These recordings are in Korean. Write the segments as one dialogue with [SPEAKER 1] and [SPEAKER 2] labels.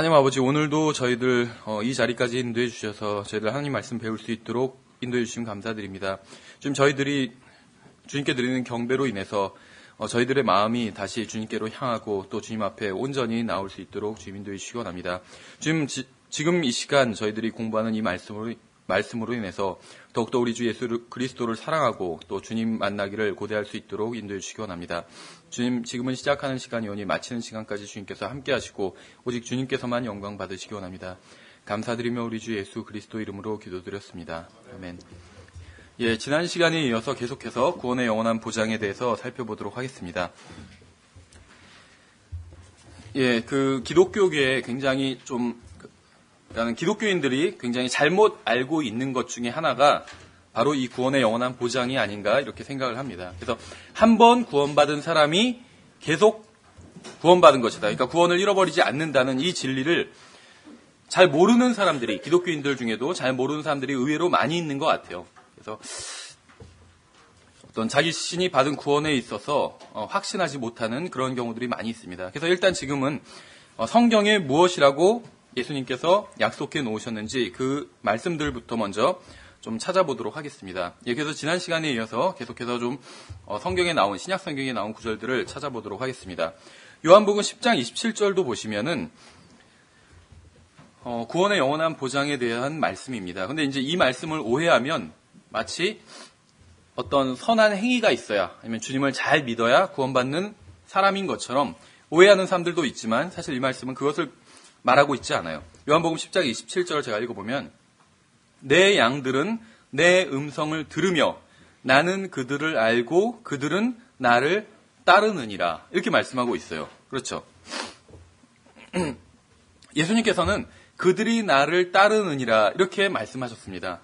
[SPEAKER 1] 하나님 아버지, 오늘도 저희들 이 자리까지 인도해 주셔서 저희들 하나님 말씀 배울 수 있도록 인도해 주시면 감사드립니다. 지금 저희들이 주님께 드리는 경배로 인해서 저희들의 마음이 다시 주님께로 향하고 또 주님 앞에 온전히 나올 수 있도록 주님 인도해 주시기 원합니다. 지금 이 시간 저희들이 공부하는 이 말씀으로 인해서 더욱더 우리 주 예수 그리스도를 사랑하고 또 주님 만나기를 고대할 수 있도록 인도해 주시기 원합니다. 주님, 지금은 시작하는 시간이오니 마치는 시간까지 주님께서 함께 하시고 오직 주님께서만 영광 받으시기 원합니다. 감사드리며 우리 주 예수 그리스도 이름으로 기도드렸습니다. 아멘. 예, 지난 시간에 이어서 계속해서 구원의 영원한 보장에 대해서 살펴보도록 하겠습니다. 예, 기독교계에 굉장히 그러니까 기독교인들이 굉장히 잘못 알고 있는 것 중에 하나가 바로 이 구원의 영원한 보장이 아닌가 이렇게 생각을 합니다. 그래서 한 번 구원받은 사람이 계속 구원받은 것이다. 그러니까 구원을 잃어버리지 않는다는 이 진리를 잘 모르는 사람들이, 기독교인들 중에도 잘 모르는 사람들이 의외로 많이 있는 것 같아요. 그래서 어떤 자기 자신이 받은 구원에 있어서 확신하지 못하는 그런 경우들이 많이 있습니다. 그래서 일단 지금은 성경에 무엇이라고 예수님께서 약속해 놓으셨는지 그 말씀들부터 먼저 좀 찾아보도록 하겠습니다. 예, 그래서 지난 시간에 이어서 계속해서 좀 성경에 나온, 신약 성경에 나온 구절들을 찾아보도록 하겠습니다. 요한복음 10장 27절도 보시면은 구원의 영원한 보장에 대한 말씀입니다. 근데 이제 이 말씀을 오해하면 마치 어떤 선한 행위가 있어야, 아니면 주님을 잘 믿어야 구원받는 사람인 것처럼 오해하는 사람들도 있지만 사실 이 말씀은 그것을 말하고 있지 않아요. 요한복음 10장 27절을 제가 읽어보면 내 양들은 내 음성을 들으며 나는 그들을 알고 그들은 나를 따르느니라 이렇게 말씀하고 있어요. 그렇죠? 예수님께서는 그들이 나를 따르느니라 이렇게 말씀하셨습니다.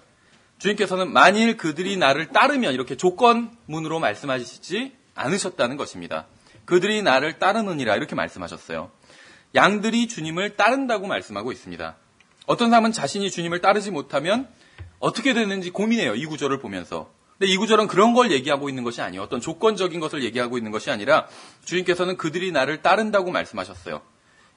[SPEAKER 1] 주님께서는 만일 그들이 나를 따르면 이렇게 조건문으로 말씀하시지 않으셨다는 것입니다. 그들이 나를 따르느니라 이렇게 말씀하셨어요. 양들이 주님을 따른다고 말씀하고 있습니다. 어떤 사람은 자신이 주님을 따르지 못하면 어떻게 되는지 고민해요. 이 구절을 보면서. 근데 이 구절은 그런 걸 얘기하고 있는 것이 아니에요. 어떤 조건적인 것을 얘기하고 있는 것이 아니라 주님께서는 그들이 나를 따른다고 말씀하셨어요.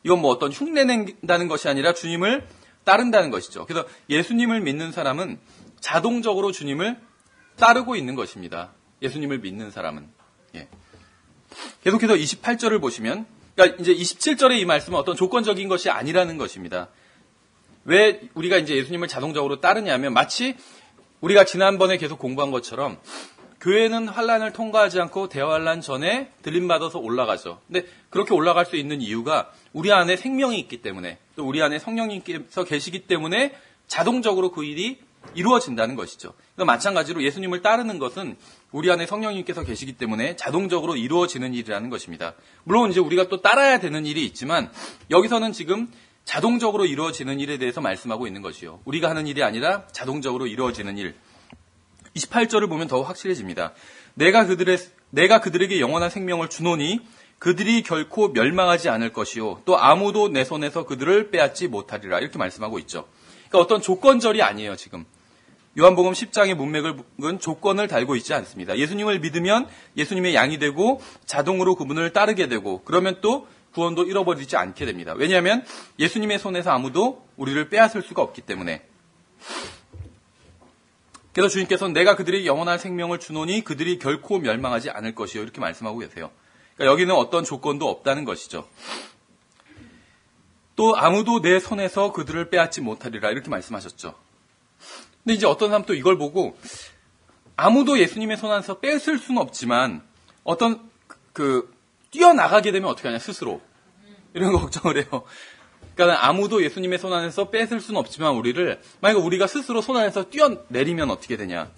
[SPEAKER 1] 이건 뭐 어떤 흉내낸다는 것이 아니라 주님을 따른다는 것이죠. 그래서 예수님을 믿는 사람은 자동적으로 주님을 따르고 있는 것입니다. 예수님을 믿는 사람은. 예. 계속해서 28절을 보시면, 그러니까 이제 27절의 이 말씀은 어떤 조건적인 것이 아니라는 것입니다. 왜 우리가 이제 예수님을 자동적으로 따르냐면 마치 우리가 지난번에 계속 공부한 것처럼 교회는 환란을 통과하지 않고 대환란 전에 들림받아서 올라가죠. 근데 그렇게 올라갈 수 있는 이유가 우리 안에 생명이 있기 때문에, 또 우리 안에 성령님께서 계시기 때문에 자동적으로 그 일이 이루어진다는 것이죠. 그러니까 마찬가지로 예수님을 따르는 것은 우리 안에 성령님께서 계시기 때문에 자동적으로 이루어지는 일이라는 것입니다. 물론 이제 우리가 또 따라야 되는 일이 있지만 여기서는 지금 자동적으로 이루어지는 일에 대해서 말씀하고 있는 것이요. 우리가 하는 일이 아니라 자동적으로 이루어지는 일. 28절을 보면 더욱 확실해집니다. 내가 그들에게 영원한 생명을 주노니 그들이 결코 멸망하지 않을 것이요. 또 아무도 내 손에서 그들을 빼앗지 못하리라. 이렇게 말씀하고 있죠. 그러니까 어떤 조건절이 아니에요, 지금. 요한복음 10장의 문맥은 조건을 달고 있지 않습니다. 예수님을 믿으면 예수님의 양이 되고 자동으로 그분을 따르게 되고 그러면 또 구원도 잃어버리지 않게 됩니다. 왜냐하면 예수님의 손에서 아무도 우리를 빼앗을 수가 없기 때문에. 그래서 주님께서는 내가 그들에게 영원한 생명을 주노니 그들이 결코 멸망하지 않을 것이요 이렇게 말씀하고 계세요. 그러니까 여기는 어떤 조건도 없다는 것이죠. 또 아무도 내 손에서 그들을 빼앗지 못하리라 이렇게 말씀하셨죠. 근데 이제 어떤 사람 또 이걸 보고 아무도 예수님의 손 안에서 뺏을 수는 없지만 어떤 뛰어나가게 되면 어떻게 하냐 스스로 이런 거 걱정을 해요. 그러니까 아무도 예수님의 손 안에서 뺏을 수는 없지만 만약에 우리가 스스로 손 안에서 뛰어내리면 어떻게 되냐.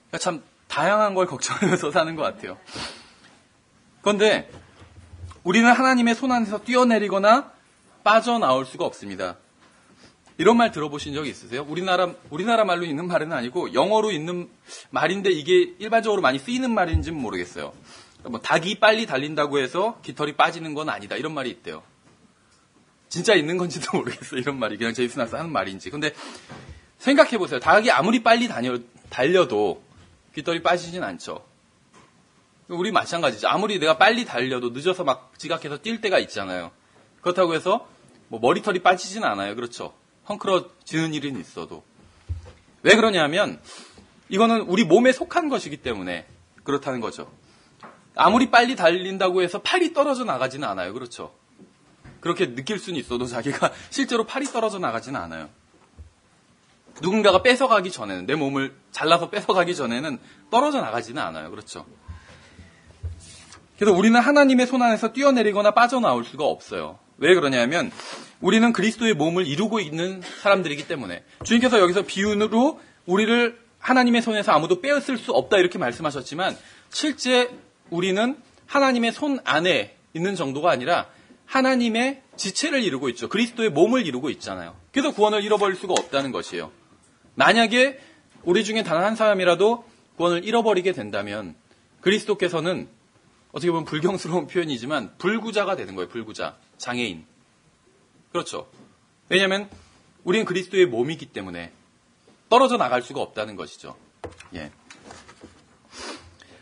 [SPEAKER 1] 그러니까 참 다양한 걸 걱정하면서 사는 것 같아요. 그런데 우리는 하나님의 손 안에서 뛰어내리거나 빠져나올 수가 없습니다. 이런 말 들어보신 적이 있으세요? 우리나라 말로 있는 말은 아니고 영어로 있는 말인데 이게 일반적으로 많이 쓰이는 말인지는 모르겠어요. 뭐 닭이 빨리 달린다고 해서 깃털이 빠지는 건 아니다. 이런 말이 있대요. 진짜 있는 건지도 모르겠어요. 이런 말이 그냥 제이슨아스 하는 말인지. 근데 생각해보세요. 닭이 아무리 빨리 달려도 깃털이 빠지진 않죠. 우리 마찬가지죠. 아무리 내가 빨리 달려도 늦어서 막 지각해서 뛸 때가 있잖아요. 그렇다고 해서 뭐 머리털이 빠지진 않아요. 그렇죠? 헝클어지는 일은 있어도. 왜 그러냐면 이거는 우리 몸에 속한 것이기 때문에 그렇다는 거죠. 아무리 빨리 달린다고 해서 팔이 떨어져 나가지는 않아요. 그렇죠? 그렇게 느낄 수는 있어도 자기가 실제로 팔이 떨어져 나가지는 않아요. 누군가가 뺏어가기 전에는, 내 몸을 잘라서 뺏어가기 전에는 떨어져 나가지는 않아요. 그렇죠? 그래서 우리는 하나님의 손 안에서 뛰어내리거나 빠져나올 수가 없어요. 왜 그러냐면 우리는 그리스도의 몸을 이루고 있는 사람들이기 때문에. 주님께서 여기서 비유로 우리를 하나님의 손에서 아무도 빼앗을 수 없다 이렇게 말씀하셨지만 실제 우리는 하나님의 손 안에 있는 정도가 아니라 하나님의 지체를 이루고 있죠. 그리스도의 몸을 이루고 있잖아요. 그래서 구원을 잃어버릴 수가 없다는 것이에요. 만약에 우리 중에 단 한 사람이라도 구원을 잃어버리게 된다면 그리스도께서는 어떻게 보면 불경스러운 표현이지만 불구자가 되는 거예요. 불구자. 장애인. 그렇죠. 왜냐하면 우리는 그리스도의 몸이기 때문에 떨어져 나갈 수가 없다는 것이죠. 예.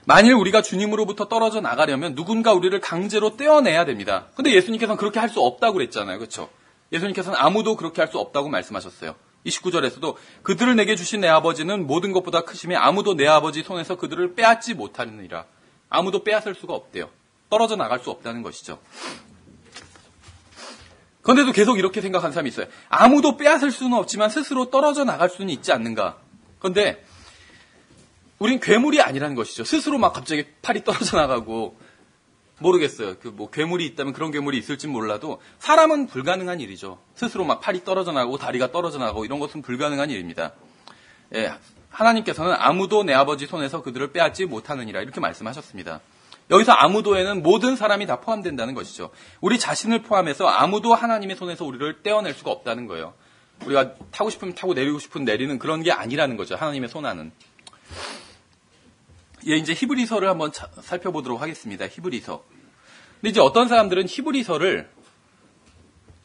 [SPEAKER 1] 만일 우리가 주님으로부터 떨어져 나가려면 누군가 우리를 강제로 떼어내야 됩니다. 근데 예수님께서는 그렇게 할 수 없다고 그랬잖아요. 그렇죠? 예수님께서는 아무도 그렇게 할 수 없다고 말씀하셨어요. 29절에서도 그들을 내게 주신 내 아버지는 모든 것보다 크심에 아무도 내 아버지 손에서 그들을 빼앗지 못하느니라. 아무도 빼앗을 수가 없대요. 떨어져 나갈 수 없다는 것이죠. 그런데도 계속 이렇게 생각하는 사람이 있어요. 아무도 빼앗을 수는 없지만 스스로 떨어져 나갈 수는 있지 않는가. 그런데 우린 괴물이 아니라는 것이죠. 스스로 막 갑자기 팔이 떨어져 나가고 모르겠어요. 괴물이 있다면 그런 괴물이 있을진 몰라도 사람은 불가능한 일이죠. 스스로 막 팔이 떨어져 나가고 다리가 떨어져 나가고 이런 것은 불가능한 일입니다. 예, 하나님께서는 아무도 내 아버지 손에서 그들을 빼앗지 못하느니라 이렇게 말씀하셨습니다. 여기서 아무도에는 모든 사람이 다 포함된다는 것이죠. 우리 자신을 포함해서 아무도 하나님의 손에서 우리를 떼어낼 수가 없다는 거예요. 우리가 타고 싶으면 타고 내리고 싶으면 내리는 그런 게 아니라는 거죠. 하나님의 손 안은. 예, 이제 히브리서를 한번 살펴보도록 하겠습니다. 히브리서. 근데 이제 어떤 사람들은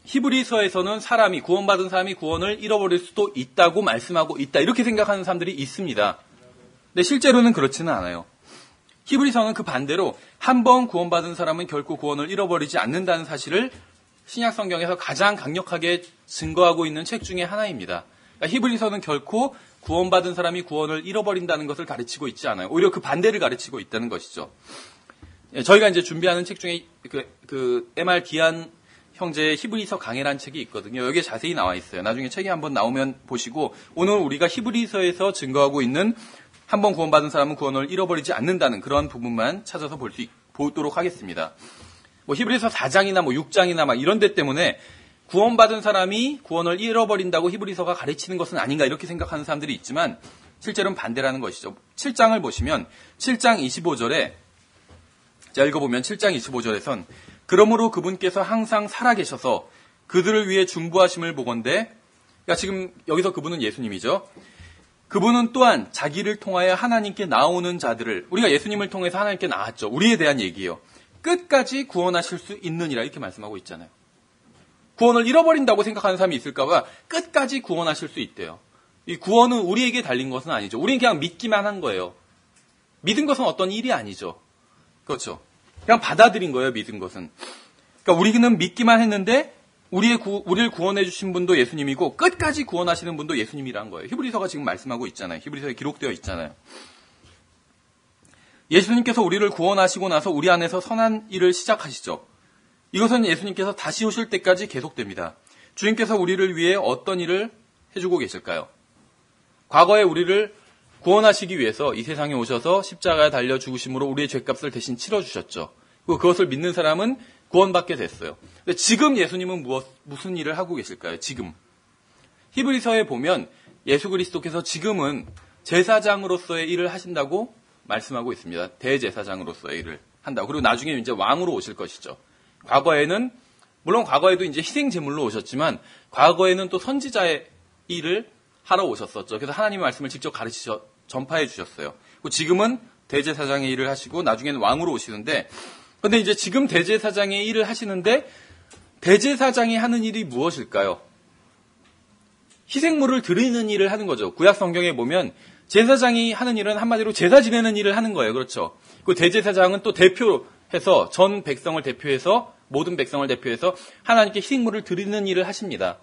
[SPEAKER 1] 히브리서에서는 구원받은 사람이 구원을 잃어버릴 수도 있다고 말씀하고 있다. 이렇게 생각하는 사람들이 있습니다. 근데 실제로는 그렇지는 않아요. 히브리서는 그 반대로 한 번 구원받은 사람은 결코 구원을 잃어버리지 않는다는 사실을 신약 성경에서 가장 강력하게 증거하고 있는 책 중에 하나입니다. 그러니까 히브리서는 결코 구원받은 사람이 구원을 잃어버린다는 것을 가르치고 있지 않아요. 오히려 그 반대를 가르치고 있다는 것이죠. 저희가 이제 준비하는 책 중에 MR 기안 형제의 히브리서 강해라는 책이 있거든요. 여기에 자세히 나와 있어요. 나중에 책이 한번 나오면 보시고 오늘 우리가 히브리서에서 증거하고 있는 한 번 구원받은 사람은 구원을 잃어버리지 않는다는 그런 부분만 찾아서 보도록 하겠습니다. 히브리서 4장이나 6장이나 이런 데 때문에 구원받은 사람이 구원을 잃어버린다고 히브리서가 가르치는 것은 아닌가 이렇게 생각하는 사람들이 있지만 실제로는 반대라는 것이죠. 7장을 보시면 7장 25절에 자 읽어보면 7장 25절에선 그러므로 그분께서 항상 살아계셔서 그들을 위해 중보하심을 보건대 그러니까 지금 여기서 그분은 예수님이죠. 그분은 또한 자기를 통하여 하나님께 나오는 자들을 우리가 예수님을 통해서 하나님께 나왔죠. 우리에 대한 얘기예요. 끝까지 구원하실 수 있느니라 이렇게 말씀하고 있잖아요. 구원을 잃어버린다고 생각하는 사람이 있을까 봐 끝까지 구원하실 수 있대요. 이 구원은 우리에게 달린 것은 아니죠. 우리는 그냥 믿기만 한 거예요. 믿은 것은 어떤 일이 아니죠. 그렇죠. 그냥 받아들인 거예요. 믿은 것은. 그러니까 우리는 믿기만 했는데 우리를 구원해 주신 분도 예수님이고 끝까지 구원하시는 분도 예수님이란 거예요. 히브리서가 지금 말씀하고 있잖아요. 히브리서에 기록되어 있잖아요. 예수님께서 우리를 구원하시고 나서 우리 안에서 선한 일을 시작하시죠. 이것은 예수님께서 다시 오실 때까지 계속됩니다. 주님께서 우리를 위해 어떤 일을 해주고 계실까요? 과거에 우리를 구원하시기 위해서 이 세상에 오셔서 십자가에 달려 죽으심으로 우리의 죄값을 대신 치러주셨죠. 그리고 그것을 믿는 사람은 구원받게 됐어요. 근데 지금 예수님은 무슨 일을 하고 계실까요? 지금. 히브리서에 보면 예수 그리스도께서 지금은 제사장으로서의 일을 하신다고 말씀하고 있습니다. 대제사장으로서의 일을 한다고. 그리고 나중에 이제 왕으로 오실 것이죠. 과거에는, 물론 과거에도 이제 희생제물로 오셨지만, 과거에는 또 선지자의 일을 하러 오셨었죠. 그래서 하나님의 말씀을 직접 전파해 주셨어요. 그리고 지금은 대제사장의 일을 하시고, 나중에는 왕으로 오시는데, 근데 이제 지금 대제사장의 일을 하시는데, 대제사장이 하는 일이 무엇일까요? 희생물을 드리는 일을 하는 거죠. 구약 성경에 보면, 제사장이 하는 일은 한마디로 제사 지내는 일을 하는 거예요. 그렇죠. 그 대제사장은 또 대표해서 전 백성을 대표해서 모든 백성을 대표해서 하나님께 희생물을 드리는 일을 하십니다.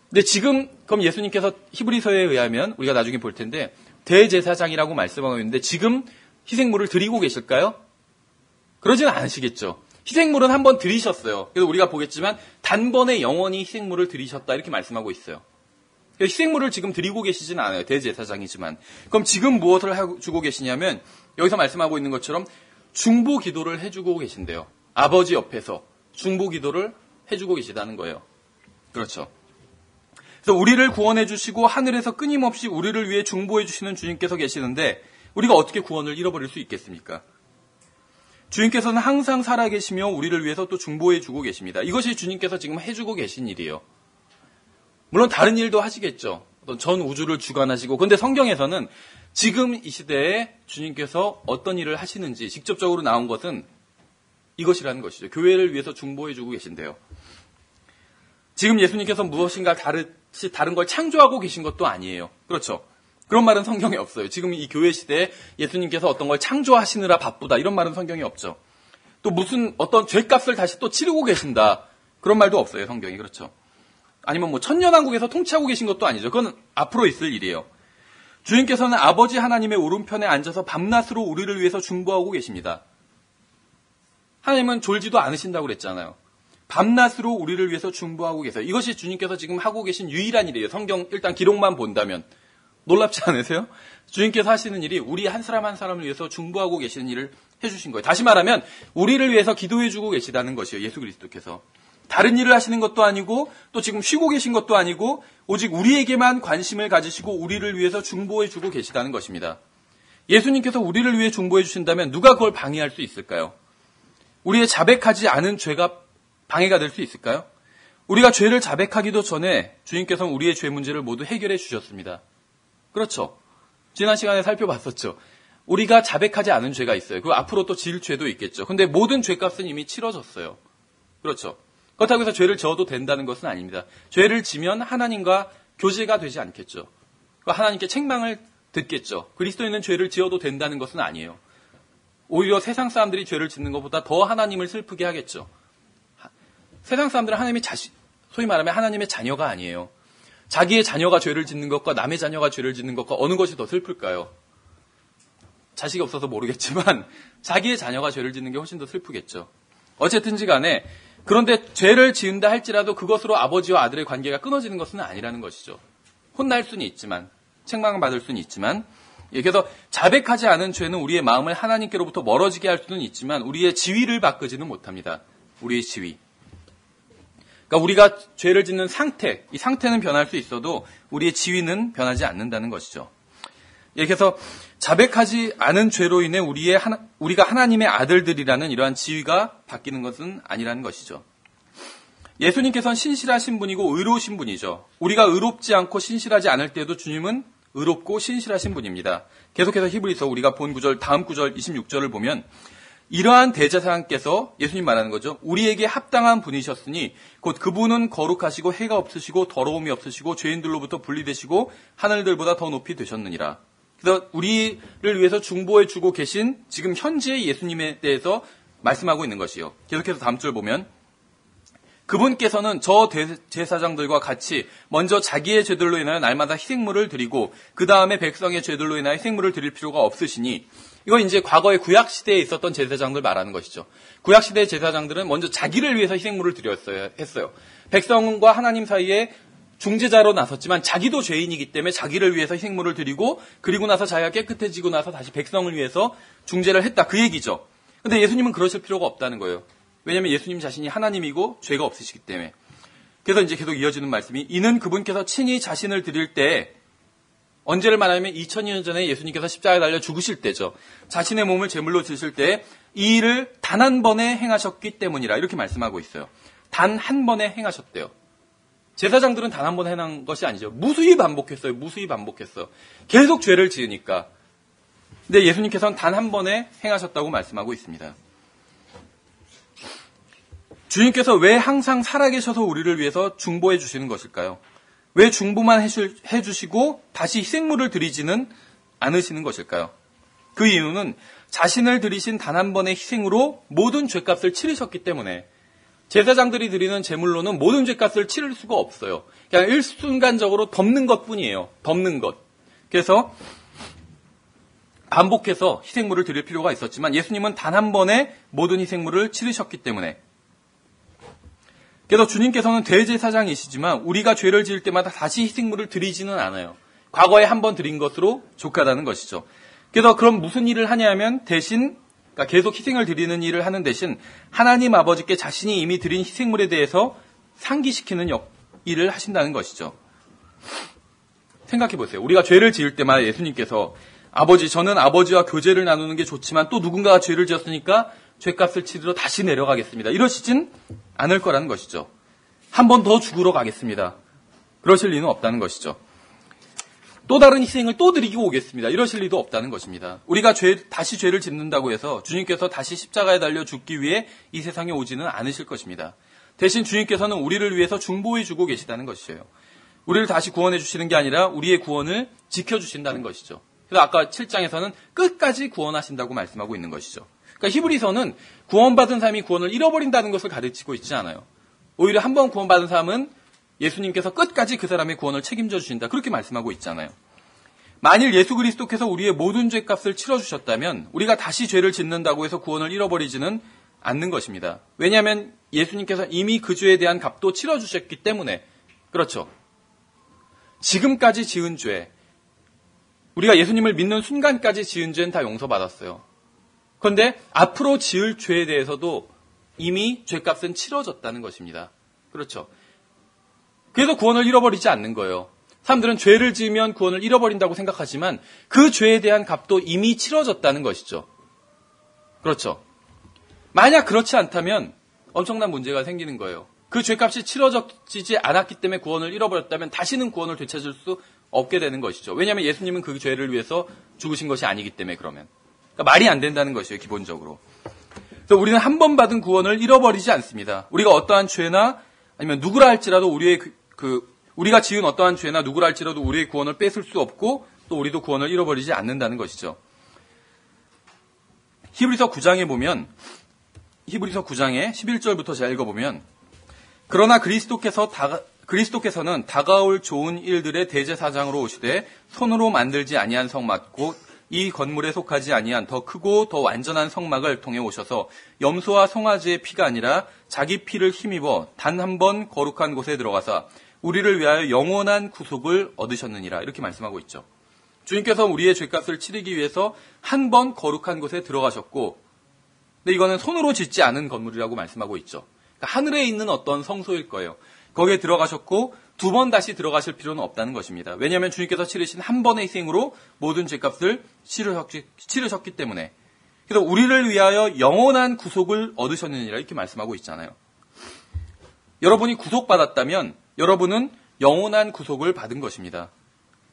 [SPEAKER 1] 근데 지금 그럼 예수님께서 히브리서에 의하면 우리가 나중에 볼 텐데 대제사장이라고 말씀하고 있는데 지금 희생물을 드리고 계실까요? 그러지는 않으시겠죠. 희생물은 한번 드리셨어요. 그래서 우리가 보겠지만 단번에 영원히 희생물을 드리셨다 이렇게 말씀하고 있어요. 희생물을 지금 드리고 계시진 않아요. 대제사장이지만. 그럼 지금 무엇을 주고 계시냐면 여기서 말씀하고 있는 것처럼 중보 기도를 해주고 계신데요. 아버지 옆에서 중보 기도를 해주고 계시다는 거예요. 그렇죠. 그래서 우리를 구원해 주시고 하늘에서 끊임없이 우리를 위해 중보해 주시는 주님께서 계시는데 우리가 어떻게 구원을 잃어버릴 수 있겠습니까? 주님께서는 항상 살아계시며 우리를 위해서 또 중보해 주고 계십니다. 이것이 주님께서 지금 해주고 계신 일이에요. 물론 다른 일도 하시겠죠. 전 우주를 주관하시고. 그런데 성경에서는 지금 이 시대에 주님께서 어떤 일을 하시는지 직접적으로 나온 것은 이것이라는 것이죠. 교회를 위해서 중보해 주고 계신데요. 지금 예수님께서 무엇인가 다른 걸 창조하고 계신 것도 아니에요. 그렇죠. 그런 말은 성경에 없어요. 지금 이 교회 시대에 예수님께서 어떤 걸 창조하시느라 바쁘다. 이런 말은 성경에 없죠. 또 무슨 어떤 죄값을 다시 또 치르고 계신다. 그런 말도 없어요. 성경이. 그렇죠. 아니면 뭐 천년왕국에서 통치하고 계신 것도 아니죠. 그건 앞으로 있을 일이에요. 주님께서는 아버지 하나님의 오른편에 앉아서 밤낮으로 우리를 위해서 중보하고 계십니다. 하나님은 졸지도 않으신다고 그랬잖아요. 밤낮으로 우리를 위해서 중보하고 계세요. 이것이 주님께서 지금 하고 계신 유일한 일이에요. 성경 일단 기록만 본다면. 놀랍지 않으세요? 주님께서 하시는 일이 우리 한 사람 한 사람을 위해서 중보하고 계시는 일을 해주신 거예요. 다시 말하면 우리를 위해서 기도해주고 계시다는 것이에요. 예수 그리스도께서. 다른 일을 하시는 것도 아니고 또 지금 쉬고 계신 것도 아니고 오직 우리에게만 관심을 가지시고 우리를 위해서 중보해주고 계시다는 것입니다. 예수님께서 우리를 위해 중보해 주신다면 누가 그걸 방해할 수 있을까요? 우리의 자백하지 않은 죄가 방해가 될 수 있을까요? 우리가 죄를 자백하기도 전에 주님께서는 우리의 죄 문제를 모두 해결해 주셨습니다. 그렇죠. 지난 시간에 살펴봤었죠. 우리가 자백하지 않은 죄가 있어요. 그 앞으로 또 지을 죄도 있겠죠. 근데 모든 죄값은 이미 치러졌어요. 그렇죠. 그렇다고 해서 죄를 지어도 된다는 것은 아닙니다. 죄를 지면 하나님과 교제가 되지 않겠죠. 하나님께 책망을 듣겠죠. 그리스도인은 죄를 지어도 된다는 것은 아니에요. 오히려 세상 사람들이 죄를 짓는 것보다 더 하나님을 슬프게 하겠죠. 세상 사람들은 소위 말하면 하나님의 자녀가 아니에요. 자기의 자녀가 죄를 짓는 것과 남의 자녀가 죄를 짓는 것과 어느 것이 더 슬플까요? 자식이 없어서 모르겠지만 자기의 자녀가 죄를 짓는 게 훨씬 더 슬프겠죠. 어쨌든지 간에 그런데 죄를 지은다 할지라도 그것으로 아버지와 아들의 관계가 끊어지는 것은 아니라는 것이죠. 혼날 수는 있지만 책망을 받을 수는 있지만 그래서 자백하지 않은 죄는 우리의 마음을 하나님께로부터 멀어지게 할 수는 있지만 우리의 지위를 바꾸지는 못합니다. 우리의 지위. 그러니까 우리가 죄를 짓는 상태, 이 상태는 변할 수 있어도 우리의 지위는 변하지 않는다는 것이죠. 그래서 자백하지 않은 죄로 인해 우리가 하나님의 아들들이라는 이러한 지위가 바뀌는 것은 아니라는 것이죠. 예수님께서는 신실하신 분이고 의로우신 분이죠. 우리가 의롭지 않고 신실하지 않을 때도 주님은 의롭고 신실하신 분입니다. 계속해서 히브리서 우리가 본 구절, 다음 구절 26절을 보면 이러한 대제사장께서 예수님 말하는 거죠. 우리에게 합당한 분이셨으니 곧 그분은 거룩하시고 해가 없으시고 더러움이 없으시고 죄인들로부터 분리되시고 하늘들보다 더 높이 되셨느니라. 그래서 우리를 위해서 중보해 주고 계신 지금 현재의 예수님에 대해서 말씀하고 있는 것이요. 계속해서 다음 절 보면 그분께서는 저 제사장들과 같이 먼저 자기의 죄들로 인하여 날마다 희생물을 드리고 그 다음에 백성의 죄들로 인하여 희생물을 드릴 필요가 없으시니 이건 이제 과거의 구약시대에 있었던 제사장들 말하는 것이죠. 구약시대의 제사장들은 먼저 자기를 위해서 희생물을 드렸어야 했어요. 백성과 하나님 사이에 중재자로 나섰지만 자기도 죄인이기 때문에 자기를 위해서 희생물을 드리고 그리고 나서 자기가 깨끗해지고 나서 다시 백성을 위해서 중재를 했다. 그 얘기죠. 근데 예수님은 그러실 필요가 없다는 거예요. 왜냐하면 예수님 자신이 하나님이고 죄가 없으시기 때문에. 그래서 이제 계속 이어지는 말씀이 이는 그분께서 친히 자신을 드릴 때 언제를 말하면 2000년 전에 예수님께서 십자가에 달려 죽으실 때죠. 자신의 몸을 제물로 드실 때 이 일을 단 한 번에 행하셨기 때문이라 이렇게 말씀하고 있어요. 단 한 번에 행하셨대요. 제사장들은 단 한 번에 행한 것이 아니죠. 무수히 반복했어요. 무수히 반복했어. 계속 죄를 지으니까. 근데 예수님께서는 단 한 번에 행하셨다고 말씀하고 있습니다. 주님께서 왜 항상 살아계셔서 우리를 위해서 중보해 주시는 것일까요? 왜 중보만 해주시고 다시 희생물을 드리지는 않으시는 것일까요? 그 이유는 자신을 드리신 단 한 번의 희생으로 모든 죄값을 치르셨기 때문에 제사장들이 드리는 제물로는 모든 죄값을 치를 수가 없어요. 그냥 일순간적으로 덮는 것뿐이에요. 덮는 것. 그래서 반복해서 희생물을 드릴 필요가 있었지만 예수님은 단 한 번에 모든 희생물을 치르셨기 때문에, 그래서 주님께서는 대제사장이시지만 우리가 죄를 지을 때마다 다시 희생물을 드리지는 않아요. 과거에 한 번 드린 것으로 족하다는 것이죠. 그래서 그럼 무슨 일을 하냐면 대신, 그러니까 계속 희생을 드리는 일을 하는 대신 하나님 아버지께 자신이 이미 드린 희생물에 대해서 상기시키는 일을 하신다는 것이죠. 생각해 보세요. 우리가 죄를 지을 때마다 예수님께서 아버지, 저는 아버지와 교제를 나누는 게 좋지만 또 누군가가 죄를 지었으니까 죄값을 치르러 다시 내려가겠습니다. 이러시진 않을 거라는 것이죠. 한 번 더 죽으러 가겠습니다. 그러실 리는 없다는 것이죠. 또 다른 희생을 또 드리고 오겠습니다. 이러실 리도 없다는 것입니다. 우리가 다시 죄를 짓는다고 해서 주님께서 다시 십자가에 달려 죽기 위해 이 세상에 오지는 않으실 것입니다. 대신 주님께서는 우리를 위해서 중보해 주고 계시다는 것이에요. 우리를 다시 구원해 주시는 게 아니라 우리의 구원을 지켜주신다는 것이죠. 그래서 아까 7장에서는 끝까지 구원하신다고 말씀하고 있는 것이죠. 그러니까 히브리서는 구원받은 사람이 구원을 잃어버린다는 것을 가르치고 있지 않아요. 오히려 한 번 구원받은 사람은 예수님께서 끝까지 그 사람의 구원을 책임져 주신다. 그렇게 말씀하고 있잖아요. 만일 예수 그리스도께서 우리의 모든 죄값을 치러주셨다면 우리가 다시 죄를 짓는다고 해서 구원을 잃어버리지는 않는 것입니다. 왜냐하면 예수님께서 이미 그 죄에 대한 값도 치러주셨기 때문에. 그렇죠. 지금까지 지은 죄, 우리가 예수님을 믿는 순간까지 지은 죄는 다 용서받았어요. 그런데 앞으로 지을 죄에 대해서도 이미 죄값은 치러졌다는 것입니다. 그렇죠. 그래서 구원을 잃어버리지 않는 거예요. 사람들은 죄를 지으면 구원을 잃어버린다고 생각하지만 그 죄에 대한 값도 이미 치러졌다는 것이죠. 그렇죠. 만약 그렇지 않다면 엄청난 문제가 생기는 거예요. 그 죄값이 치러지지 않았기 때문에 구원을 잃어버렸다면 다시는 구원을 되찾을 수 없게 되는 것이죠. 왜냐하면 예수님은 그 죄를 위해서 죽으신 것이 아니기 때문에 그러면. 그러니까 말이 안 된다는 것이에요, 기본적으로. 그래서 우리는 한 번 받은 구원을 잃어버리지 않습니다. 우리가 어떠한 죄나 아니면 누구라 할지라도 우리가 지은 어떠한 죄나 누구라 할지라도 우리의 구원을 뺏을 수 없고 또 우리도 구원을 잃어버리지 않는다는 것이죠. 히브리서 9장에 보면 히브리서 9장의 11절부터 제가 읽어보면 그러나 그리스도께서는 다가올 좋은 일들의 대제사장으로 오시되 손으로 만들지 아니한 성막 곧 이 건물에 속하지 아니한 더 크고 더 완전한 성막을 통해 오셔서 염소와 송아지의 피가 아니라 자기 피를 힘입어 단 한 번 거룩한 곳에 들어가사 우리를 위하여 영원한 구속을 얻으셨느니라. 이렇게 말씀하고 있죠. 주님께서 우리의 죄값을 치르기 위해서 한 번 거룩한 곳에 들어가셨고, 근데 이거는 손으로 짓지 않은 건물이라고 말씀하고 있죠. 그러니까 하늘에 있는 어떤 성소일 거예요. 거기에 들어가셨고 두 번 다시 들어가실 필요는 없다는 것입니다. 왜냐하면 주님께서 치르신 한 번의 희생으로 모든 죄값을 치르셨기 때문에. 그래서 우리를 위하여 영원한 구속을 얻으셨느니라 이렇게 말씀하고 있잖아요. 여러분이 구속받았다면 여러분은 영원한 구속을 받은 것입니다.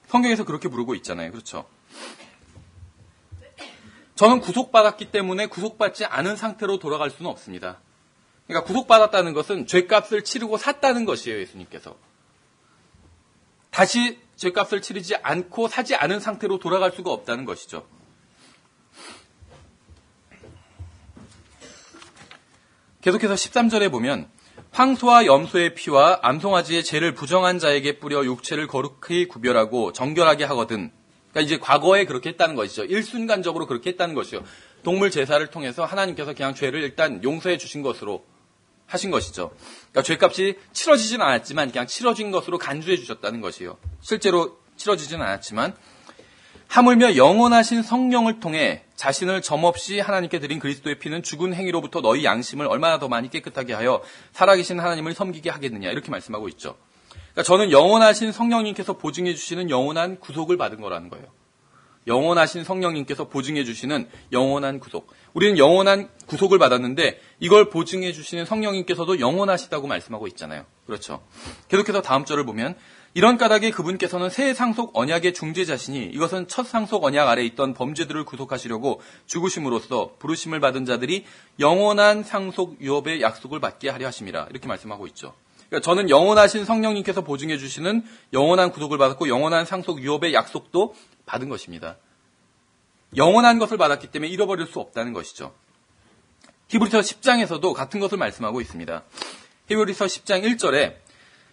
[SPEAKER 1] 성경에서 그렇게 부르고 있잖아요. 그렇죠? 저는 구속받았기 때문에 구속받지 않은 상태로 돌아갈 수는 없습니다. 그러니까 구속받았다는 것은 죄값을 치르고 샀다는 것이에요. 예수님께서. 다시 죄값을 치르지 않고 사지 않은 상태로 돌아갈 수가 없다는 것이죠. 계속해서 13절에 보면 황소와 염소의 피와 암송아지의 죄를 부정한 자에게 뿌려 육체를 거룩히 구별하고 정결하게 하거든. 그러니까 이제 과거에 그렇게 했다는 것이죠. 일순간적으로 그렇게 했다는 것이요. 동물 제사를 통해서 하나님께서 그냥 죄를 일단 용서해 주신 것으로 하신 것이죠. 그러니까 죄값이 치러지진 않았지만 그냥 치러진 것으로 간주해 주셨다는 것이요. 실제로 치러지진 않았지만 하물며 영원하신 성령을 통해 자신을 점없이 하나님께 드린 그리스도의 피는 죽은 행위로부터 너희 양심을 얼마나 더 많이 깨끗하게 하여 살아계신 하나님을 섬기게 하겠느냐 이렇게 말씀하고 있죠. 그러니까 저는 영원하신 성령님께서 보증해 주시는 영원한 구속을 받은 거라는 거예요. 영원하신 성령님께서 보증해 주시는 영원한 구속. 우리는 영원한 구속을 받았는데 이걸 보증해 주시는 성령님께서도 영원하시다고 말씀하고 있잖아요. 그렇죠. 계속해서 다음 절을 보면 이런 까닭에 그분께서는 새 상속 언약의 중재자시니 이것은 첫 상속 언약 아래 있던 범죄들을 구속하시려고 죽으심으로써 부르심을 받은 자들이 영원한 상속 유업의 약속을 받게 하려 하심이라. 이렇게 말씀하고 있죠. 그러니까 저는 영원하신 성령님께서 보증해 주시는 영원한 구속을 받았고 영원한 상속 유업의 약속도 받은 것입니다. 영원한 것을 받았기 때문에 잃어버릴 수 없다는 것이죠. 히브리서 10장에서도 같은 것을 말씀하고 있습니다. 히브리서 10장 1절에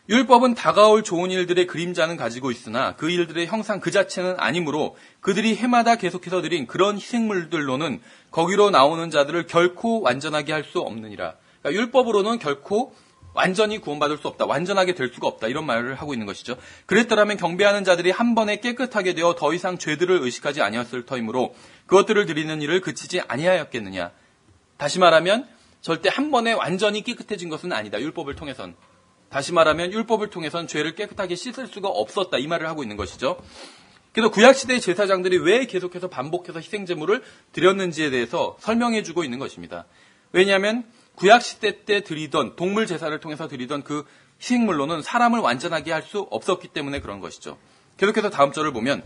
[SPEAKER 1] 율법은 다가올 좋은 일들의 그림자는 가지고 있으나 그 일들의 형상 그 자체는 아니므로 그들이 해마다 계속해서 드린 그런 희생물들로는 거기로 나오는 자들을 결코 완전하게 할 수 없느니라. 그러니까 율법으로는 결코 완전히 구원받을 수 없다. 완전하게 될 수가 없다. 이런 말을 하고 있는 것이죠. 그랬더라면 경배하는 자들이 한 번에 깨끗하게 되어 더 이상 죄들을 의식하지 아니었을 터이므로 그것들을 드리는 일을 그치지 아니하였겠느냐. 다시 말하면 절대 한 번에 완전히 깨끗해진 것은 아니다. 율법을 통해선. 다시 말하면 율법을 통해선 죄를 깨끗하게 씻을 수가 없었다. 이 말을 하고 있는 것이죠. 그래서 구약시대의 제사장들이 왜 계속해서 반복해서 희생제물을 드렸는지에 대해서 설명해주고 있는 것입니다. 왜냐하면 구약시대 때 드리던 동물 제사를 통해서 드리던 그 희생물로는 사람을 완전하게 할 수 없었기 때문에 그런 것이죠. 계속해서 다음 절을 보면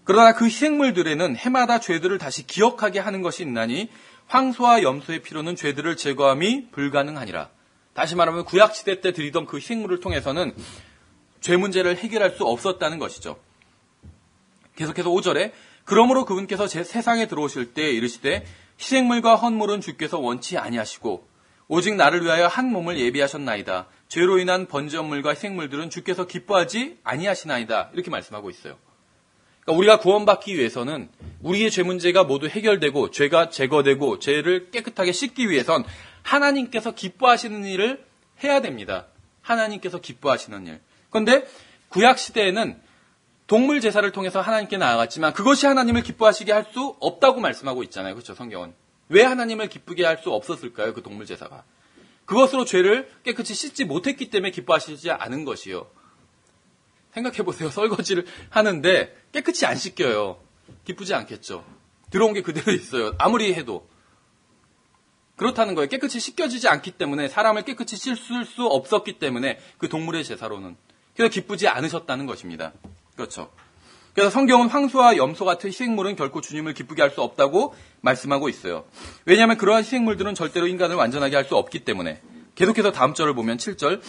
[SPEAKER 1] 그러나 그 희생물들에는 해마다 죄들을 다시 기억하게 하는 것이 있나니 황소와 염소의 피로는 죄들을 제거함이 불가능하니라. 다시 말하면 구약시대 때 드리던 그 희생물을 통해서는 죄 문제를 해결할 수 없었다는 것이죠. 계속해서 5절에 그러므로 그분께서 제 세상에 들어오실 때 이르시되 희생물과 헌물은 주께서 원치 아니하시고 오직 나를 위하여 한 몸을 예비하셨나이다. 죄로 인한 번제물과 희생물들은 주께서 기뻐하지 아니하시나이다. 이렇게 말씀하고 있어요. 그러니까 우리가 구원받기 위해서는 우리의 죄 문제가 모두 해결되고 죄가 제거되고 죄를 깨끗하게 씻기 위해선 하나님께서 기뻐하시는 일을 해야 됩니다. 하나님께서 기뻐하시는 일. 그런데 구약시대에는 동물 제사를 통해서 하나님께 나아갔지만 그것이 하나님을 기뻐하시게 할 수 없다고 말씀하고 있잖아요. 그렇죠? 성경은. 왜 하나님을 기쁘게 할 수 없었을까요? 그 동물 제사가. 그것으로 죄를 깨끗이 씻지 못했기 때문에 기뻐하시지 않은 것이요. 생각해보세요. 설거지를 하는데 깨끗이 안 씻겨요. 기쁘지 않겠죠. 들어온 게 그대로 있어요. 아무리 해도. 그렇다는 거예요. 깨끗이 씻겨지지 않기 때문에 사람을 깨끗이 씻을 수 없었기 때문에 그 동물의 제사로는. 그래서 기쁘지 않으셨다는 것입니다. 그렇죠. 그래서 성경은 황소와 염소 같은 희생물은 결코 주님을 기쁘게 할 수 없다고 말씀하고 있어요. 왜냐하면 그러한 희생물들은 절대로 인간을 완전하게 할 수 없기 때문에. 계속해서 다음 절을 보면 7절.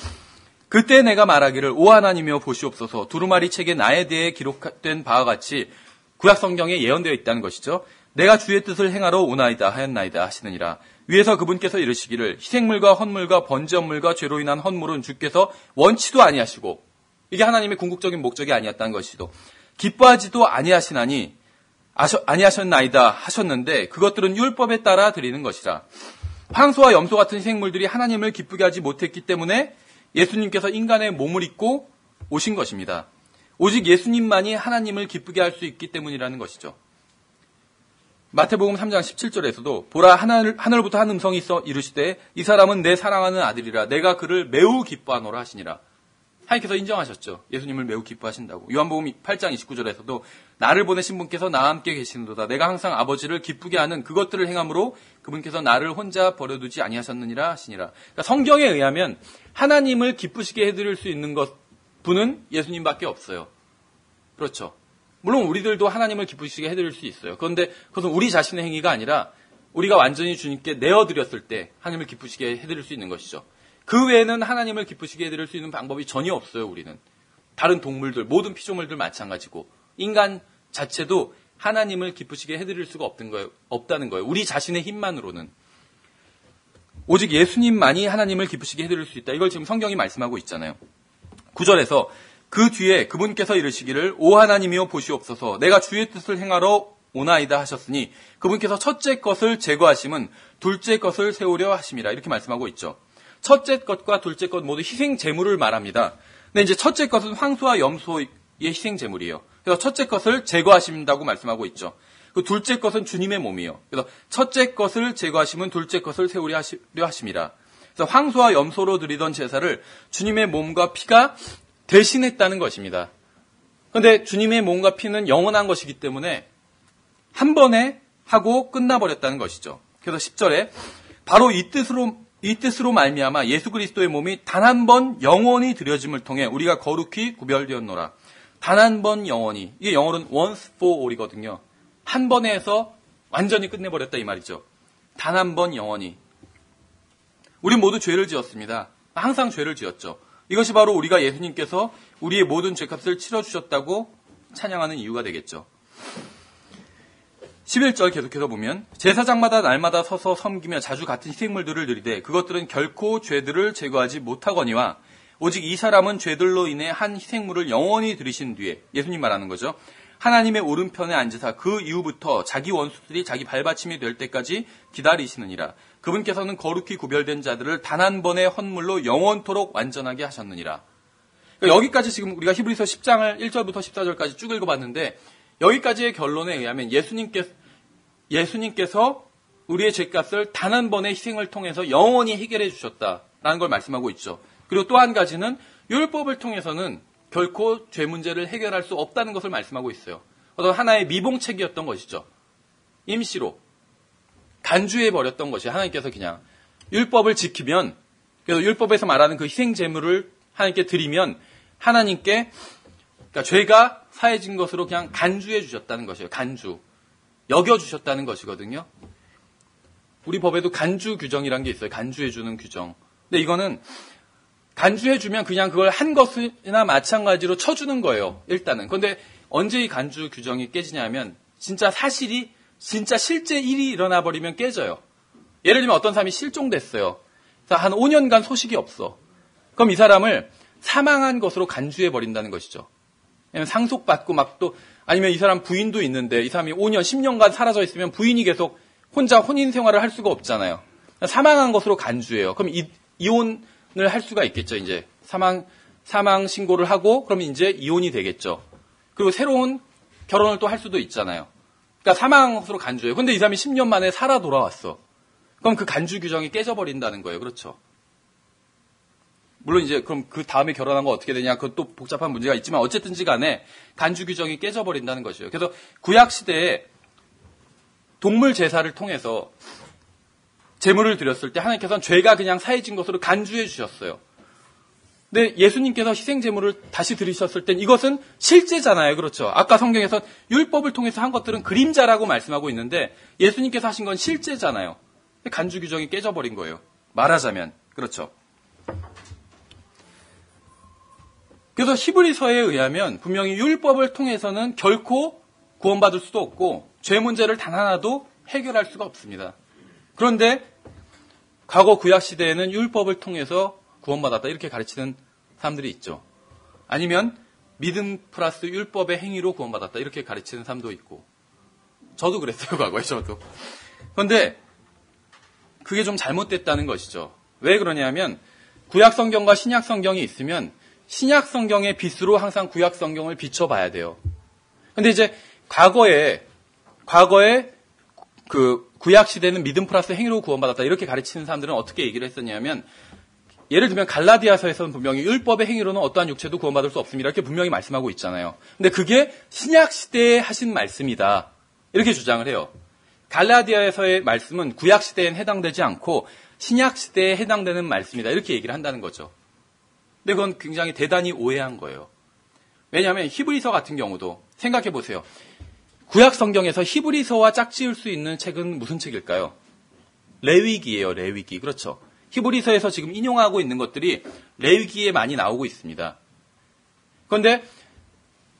[SPEAKER 1] 그때 내가 말하기를 오 하나님이여 보시옵소서 두루마리 책에 나에 대해 기록된 바와 같이 구약 성경에 예언되어 있다는 것이죠. 내가 주의 뜻을 행하러 오나이다 하였나이다 하시느니라. 위에서 그분께서 이르시기를 희생물과 헌물과 번제물과 죄로 인한 헌물은 주께서 원치도 아니하시고 이게 하나님의 궁극적인 목적이 아니었다는 것이죠. 기뻐하지도 아니하시나니 아니하셨나이다 하셨는데 그것들은 율법에 따라 드리는 것이라. 황소와 염소 같은 희생물들이 하나님을 기쁘게 하지 못했기 때문에 예수님께서 인간의 몸을 입고 오신 것입니다. 오직 예수님만이 하나님을 기쁘게 할 수 있기 때문이라는 것이죠. 마태복음 3장 17절에서도 보라 하늘부터 한 음성이 있어 이르시되 이 사람은 내 사랑하는 아들이라 내가 그를 매우 기뻐하노라 하시니라. 하나님께서 인정하셨죠. 예수님을 매우 기뻐하신다고. 요한복음 8장 29절에서도 나를 보내신 분께서 나와 함께 계시는도다. 내가 항상 아버지를 기쁘게 하는 그것들을 행함으로 그분께서 나를 혼자 버려두지 아니하셨느니라 하시니라. 그러니까 성경에 의하면 하나님을 기쁘시게 해드릴 수 있는 분은 예수님밖에 없어요. 그렇죠. 물론 우리들도 하나님을 기쁘시게 해드릴 수 있어요. 그런데 그것은 우리 자신의 행위가 아니라 우리가 완전히 주님께 내어드렸을 때 하나님을 기쁘시게 해드릴 수 있는 것이죠. 그 외에는 하나님을 기쁘시게 해드릴 수 있는 방법이 전혀 없어요. 우리는. 다른 동물들, 모든 피조물들 마찬가지고 인간 자체도 하나님을 기쁘시게 해드릴 수가 없다는 거예요. 우리 자신의 힘만으로는. 오직 예수님만이 하나님을 기쁘시게 해드릴 수 있다. 이걸 지금 성경이 말씀하고 있잖아요. 9절에서 그 뒤에 그분께서 이르시기를 오 하나님이여 보시옵소서 내가 주의 뜻을 행하러 오나이다 하셨으니 그분께서 첫째 것을 제거하심은 둘째 것을 세우려 하심이라. 이렇게 말씀하고 있죠. 첫째 것과 둘째 것 모두 희생 제물을 말합니다. 근데 이제 첫째 것은 황소와 염소의 희생 제물이에요. 그래서 첫째 것을 제거하신다고 말씀하고 있죠. 그 둘째 것은 주님의 몸이에요. 그래서 첫째 것을 제거하시면 둘째 것을 세우려 하심이라. 그래서 황소와 염소로 드리던 제사를 주님의 몸과 피가 대신했다는 것입니다. 그런데 주님의 몸과 피는 영원한 것이기 때문에 한 번에 하고 끝나버렸다는 것이죠. 그래서 10절에 바로 이 뜻으로 말미암아 예수 그리스도의 몸이 단 한 번 영원히 드려짐을 통해 우리가 거룩히 구별되었노라. 단 한 번 영원히. 이게 영어로는 once for all이거든요. 한 번에 해서 완전히 끝내버렸다 이 말이죠. 단 한 번 영원히. 우리 모두 죄를 지었습니다. 항상 죄를 지었죠. 이것이 바로 우리가 예수님께서 우리의 모든 죄값을 치러주셨다고 찬양하는 이유가 되겠죠. 11절 계속해서 보면 제사장마다 날마다 서서 섬기며 자주 같은 희생물들을 드리되 그것들은 결코 죄들을 제거하지 못하거니와 오직 이 사람은 죄들로 인해 한 희생물을 영원히 드리신 뒤에 예수님 말하는 거죠. 하나님의 오른편에 앉으사 그 이후부터 자기 원수들이 자기 발받침이 될 때까지 기다리시느니라. 그분께서는 거룩히 구별된 자들을 단 한 번의 헌물로 영원토록 완전하게 하셨느니라. 그러니까 여기까지 지금 우리가 히브리서 10장을 1절부터 14절까지 쭉 읽어봤는데 여기까지의 결론에 의하면 예수님께서 우리의 죄값을 단 한 번의 희생을 통해서 영원히 해결해 주셨다라는 걸 말씀하고 있죠. 그리고 또 한 가지는 율법을 통해서는 결코 죄 문제를 해결할 수 없다는 것을 말씀하고 있어요. 어떤 하나의 미봉책이었던 것이죠. 임시로 간주해 버렸던 것이 하나님께서 그냥 율법을 지키면, 그래서 율법에서 말하는 그 희생 제물을 하나님께 드리면 하나님께 그러니까 죄가 사해진 것으로 그냥 간주해 주셨다는 것이에요. 간주. 여겨 주셨다는 것이거든요. 우리 법에도 간주 규정이라는 게 있어요. 간주해 주는 규정. 근데 이거는 간주해 주면 그냥 그걸 한 것이나 마찬가지로 쳐주는 거예요. 일단은. 그런데 언제 이 간주 규정이 깨지냐면 진짜 실제 일이 일어나 버리면 깨져요. 예를 들면 어떤 사람이 실종됐어요. 한 5년간 소식이 없어. 그럼 이 사람을 사망한 것으로 간주해 버린다는 것이죠. 상속받고 막 또 아니면 이 사람 부인도 있는데 이 사람이 5년, 10년간 사라져 있으면 부인이 계속 혼자 혼인 생활을 할 수가 없잖아요. 사망한 것으로 간주해요. 그럼 이혼을 할 수가 있겠죠. 이제 사망 신고를 하고 그러면 이제 이혼이 되겠죠. 그리고 새로운 결혼을 또 할 수도 있잖아요. 그러니까 사망한 것으로 간주해요. 근데 이 사람이 10년 만에 살아 돌아왔어. 그럼 그 간주 규정이 깨져버린다는 거예요. 그렇죠. 물론 이제 그럼 그 다음에 결혼한 거 어떻게 되냐, 그것도 복잡한 문제가 있지만 어쨌든지 간에 간주 규정이 깨져버린다는 것이에요. 그래서 구약 시대에 동물 제사를 통해서 제물을 드렸을 때 하나님께서는 죄가 그냥 사해진 것으로 간주해 주셨어요. 근데 예수님께서 희생 제물을 다시 드리셨을 땐 이것은 실제잖아요. 그렇죠. 아까 성경에서 율법을 통해서 한 것들은 그림자라고 말씀하고 있는데 예수님께서 하신 건 실제잖아요. 간주 규정이 깨져버린 거예요. 말하자면. 그렇죠. 그래서 히브리서에 의하면 분명히 율법을 통해서는 결코 구원받을 수도 없고 죄 문제를 단 하나도 해결할 수가 없습니다. 그런데 과거 구약 시대에는 율법을 통해서 구원받았다 이렇게 가르치는 사람들이 있죠. 아니면 믿음 플러스 율법의 행위로 구원받았다 이렇게 가르치는 사람도 있고, 저도 그랬어요. 과거에 저도. 그런데 그게 좀 잘못됐다는 것이죠. 왜 그러냐면 구약 성경과 신약 성경이 있으면 신약 성경의 빛으로 항상 구약 성경을 비춰봐야 돼요. 근데 이제 과거에 그 구약 시대는 믿음 플러스 행위로 구원받았다 이렇게 가르치는 사람들은 어떻게 얘기를 했었냐면, 예를 들면 갈라디아서에서는 분명히 율법의 행위로는 어떠한 육체도 구원받을 수 없습니다 이렇게 분명히 말씀하고 있잖아요. 근데 그게 신약 시대에 하신 말씀이다 이렇게 주장을 해요. 갈라디아에서의 말씀은 구약 시대엔 해당되지 않고 신약 시대에 해당되는 말씀이다 이렇게 얘기를 한다는 거죠. 근데 그건 굉장히 대단히 오해한 거예요. 왜냐하면 히브리서 같은 경우도 생각해 보세요. 구약 성경에서 히브리서와 짝지을 수 있는 책은 무슨 책일까요? 레위기예요. 레위기. 그렇죠. 히브리서에서 지금 인용하고 있는 것들이 레위기에 많이 나오고 있습니다. 그런데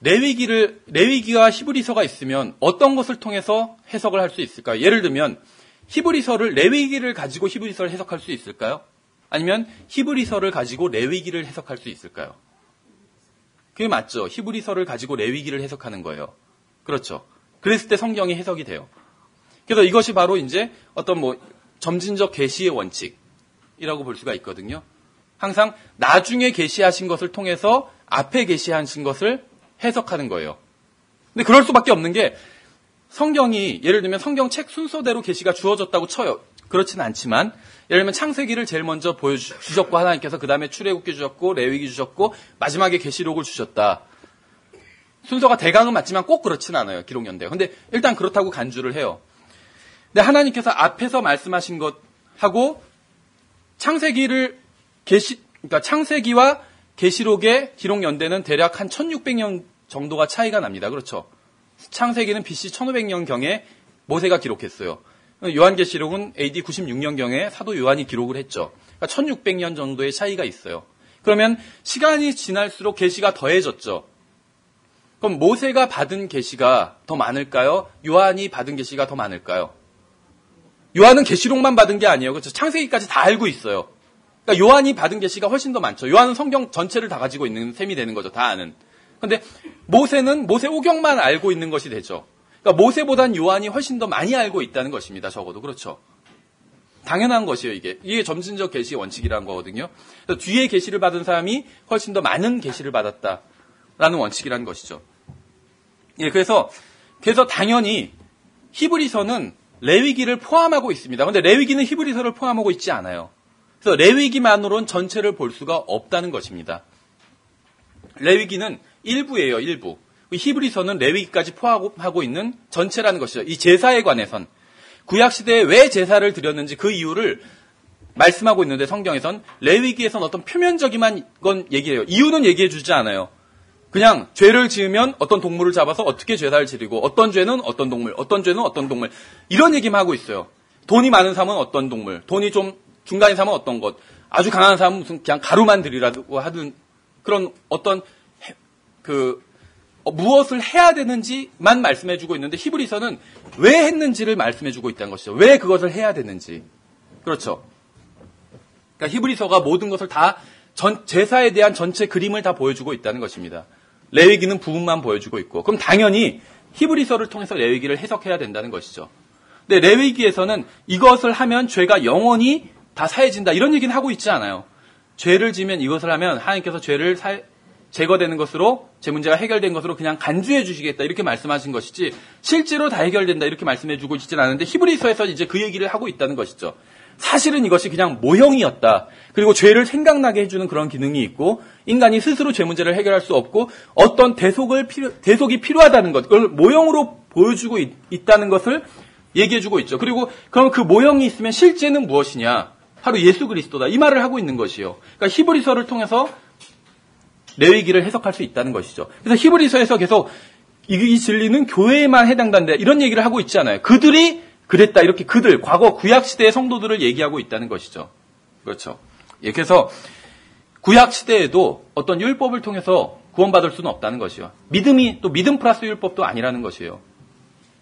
[SPEAKER 1] 레위기와 히브리서가 있으면 어떤 것을 통해서 해석을 할 수 있을까요? 예를 들면 히브리서를 레위기를 가지고 히브리서를 해석할 수 있을까요? 아니면 히브리서를 가지고 레위기를 해석할 수 있을까요? 그게 맞죠. 히브리서를 가지고 레위기를 해석하는 거예요. 그렇죠. 그랬을 때 성경이 해석이 돼요. 그래서 이것이 바로 이제 어떤 점진적 계시의 원칙이라고 볼 수가 있거든요. 항상 나중에 계시하신 것을 통해서 앞에 계시하신 것을 해석하는 거예요. 근데 그럴 수밖에 없는 게 성경이 예를 들면 성경책 순서대로 계시가 주어졌다고 쳐요. 그렇지는 않지만 예를 들면 창세기를 제일 먼저 보여주셨고 하나님께서 그 다음에 출애굽기 주셨고 레위기 주셨고 마지막에 계시록을 주셨다. 순서가 대강은 맞지만 꼭 그렇지는 않아요. 기록연대가. 근데 일단 그렇다고 간주를 해요. 근데 하나님께서 앞에서 말씀하신 것하고 그러니까 창세기와 계시록의 기록연대는 대략 한 1600년 정도가 차이가 납니다. 그렇죠. 창세기는 BC 1500년경에 모세가 기록했어요. 요한계시록은 AD 96년경에 사도 요한이 기록을 했죠. 그러니까 1600년 정도의 차이가 있어요. 그러면 시간이 지날수록 계시가 더해졌죠. 그럼 모세가 받은 계시가 더 많을까요? 요한이 받은 계시가 더 많을까요? 요한은 계시록만 받은 게 아니에요. 그렇죠? 창세기까지 다 알고 있어요. 그러니까 요한이 받은 계시가 훨씬 더 많죠. 요한은 성경 전체를 다 가지고 있는 셈이 되는 거죠. 다 아는. 근데 모세는 모세 오경만 알고 있는 것이 되죠. 그러니까 모세보단 요한이 훨씬 더 많이 알고 있다는 것입니다. 적어도. 그렇죠. 당연한 것이에요, 이게. 이게 점진적 계시의 원칙이라는 거거든요. 그래서 뒤에 계시를 받은 사람이 훨씬 더 많은 계시를 받았다라는 원칙이라는 것이죠. 예, 그래서 당연히 히브리서는 레위기를 포함하고 있습니다. 그런데 레위기는 히브리서를 포함하고 있지 않아요. 그래서 레위기만으로는 전체를 볼 수가 없다는 것입니다. 레위기는 일부예요, 일부. 히브리서는 레위기까지 포함하고 있는 전체라는 것이죠. 이 제사에 관해선. 구약시대에 왜 제사를 드렸는지 그 이유를 말씀하고 있는데 성경에선 레위기에선 어떤 표면적인 건 얘기해요. 이유는 얘기해 주지 않아요. 그냥 죄를 지으면 어떤 동물을 잡아서 어떻게 제사를 지르고 어떤 죄는 어떤 동물, 어떤 죄는 어떤 동물 이런 얘기만 하고 있어요. 돈이 많은 사람은 어떤 동물, 돈이 좀 중간인 사람은 어떤 것, 아주 강한 사람은 무슨 그냥 가루만 드리라고 하든 그런 어떤 무엇을 해야 되는지만 말씀해주고 있는데 히브리서는 왜 했는지를 말씀해주고 있다는 것이죠. 왜 그것을 해야 되는지. 그렇죠. 그러니까 히브리서가 모든 것을 다 제사에 대한 전체 그림을 다 보여주고 있다는 것입니다. 레위기는 부분만 보여주고 있고 그럼 당연히 히브리서를 통해서 레위기를 해석해야 된다는 것이죠. 근데 레위기에서는 이것을 하면 죄가 영원히 다 사해진다 이런 얘기는 하고 있지 않아요. 죄를 지면 이것을 하면 하나님께서 죄를 제거되는 것으로 제 문제가 해결된 것으로 그냥 간주해 주시겠다 이렇게 말씀하신 것이지 실제로 다 해결된다 이렇게 말씀해 주고 있지는 않은데 히브리서에서 이제 그 얘기를 하고 있다는 것이죠. 사실은 이것이 그냥 모형이었다. 그리고 죄를 생각나게 해주는 그런 기능이 있고 인간이 스스로 죄 문제를 해결할 수 없고 어떤 대속이 필요하다는 것 그걸 모형으로 보여주고 있다는 것을 얘기해주고 있죠. 그리고 그럼 그 모형이 있으면 실제는 무엇이냐? 바로 예수 그리스도다. 이 말을 하고 있는 것이요. 그러니까 히브리서를 통해서 레위기를 해석할 수 있다는 것이죠. 그래서 히브리서에서 계속 이 진리는 교회에만 해당된다 이런 얘기를 하고 있지 않아요. 그들이 그랬다 이렇게 과거 구약시대의 성도들을 얘기하고 있다는 것이죠. 그렇죠. 예, 그래서 구약시대에도 어떤 율법을 통해서 구원받을 수는 없다는 것이요. 믿음 플러스 율법도 아니라는 것이에요.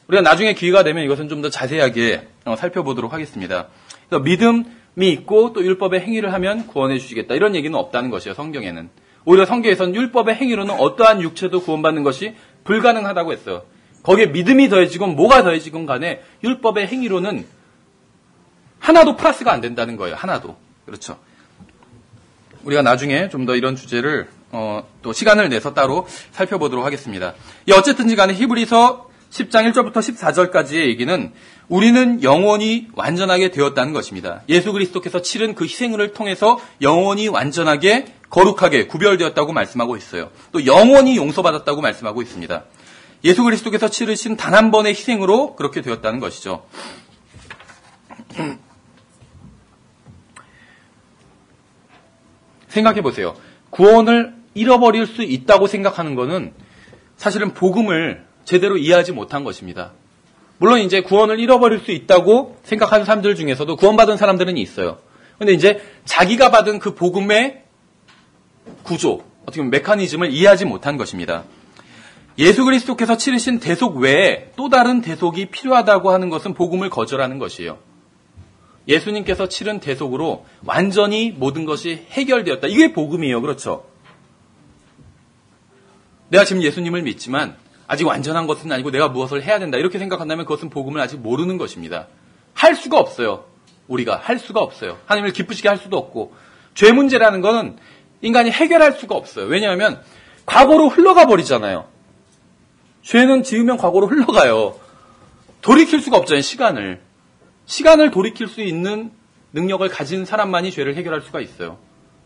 [SPEAKER 1] 우리가 나중에 기회가 되면 이것은 좀 더 자세하게 살펴보도록 하겠습니다. 그래서 믿음이 있고 또 율법의 행위를 하면 구원해 주시겠다 이런 얘기는 없다는 것이에요. 성경에는. 오히려 성경에서는 율법의 행위로는 어떠한 육체도 구원받는 것이 불가능하다고 했어요. 거기에 믿음이 더해지건 뭐가 더해지건 간에 율법의 행위로는 하나도 플러스가 안 된다는 거예요. 하나도. 그렇죠. 우리가 나중에 좀 더 이런 주제를 또 시간을 내서 따로 살펴보도록 하겠습니다. 어쨌든지 간에 히브리서 10장 1절부터 14절까지의 얘기는 우리는 영원히 완전하게 되었다는 것입니다. 예수 그리스도께서 치른 그 희생을 통해서 영원히 완전하게 거룩하게 구별되었다고 말씀하고 있어요. 또 영원히 용서받았다고 말씀하고 있습니다. 예수 그리스도께서 치르신 단 한 번의 희생으로 그렇게 되었다는 것이죠. 생각해 보세요. 구원을 잃어버릴 수 있다고 생각하는 것은 사실은 복음을 제대로 이해하지 못한 것입니다. 물론 이제 구원을 잃어버릴 수 있다고 생각하는 사람들 중에서도 구원받은 사람들은 있어요. 그런데 이제 자기가 받은 그 복음의 구조, 어떻게 보면 메커니즘을 이해하지 못한 것입니다. 예수 그리스도께서 치르신 대속 외에 또 다른 대속이 필요하다고 하는 것은 복음을 거절하는 것이에요. 예수님께서 치른 대속으로 완전히 모든 것이 해결되었다. 이게 복음이에요. 그렇죠? 내가 지금 예수님을 믿지만 아직 완전한 것은 아니고 내가 무엇을 해야 된다. 이렇게 생각한다면 그것은 복음을 아직 모르는 것입니다. 할 수가 없어요. 우리가 할 수가 없어요. 하나님을 기쁘시게 할 수도 없고 죄 문제라는 것은 인간이 해결할 수가 없어요. 왜냐하면 과거로 흘러가 버리잖아요. 죄는 지으면 과거로 흘러가요. 돌이킬 수가 없잖아요. 시간을 돌이킬 수 있는 능력을 가진 사람만이 죄를 해결할 수가 있어요.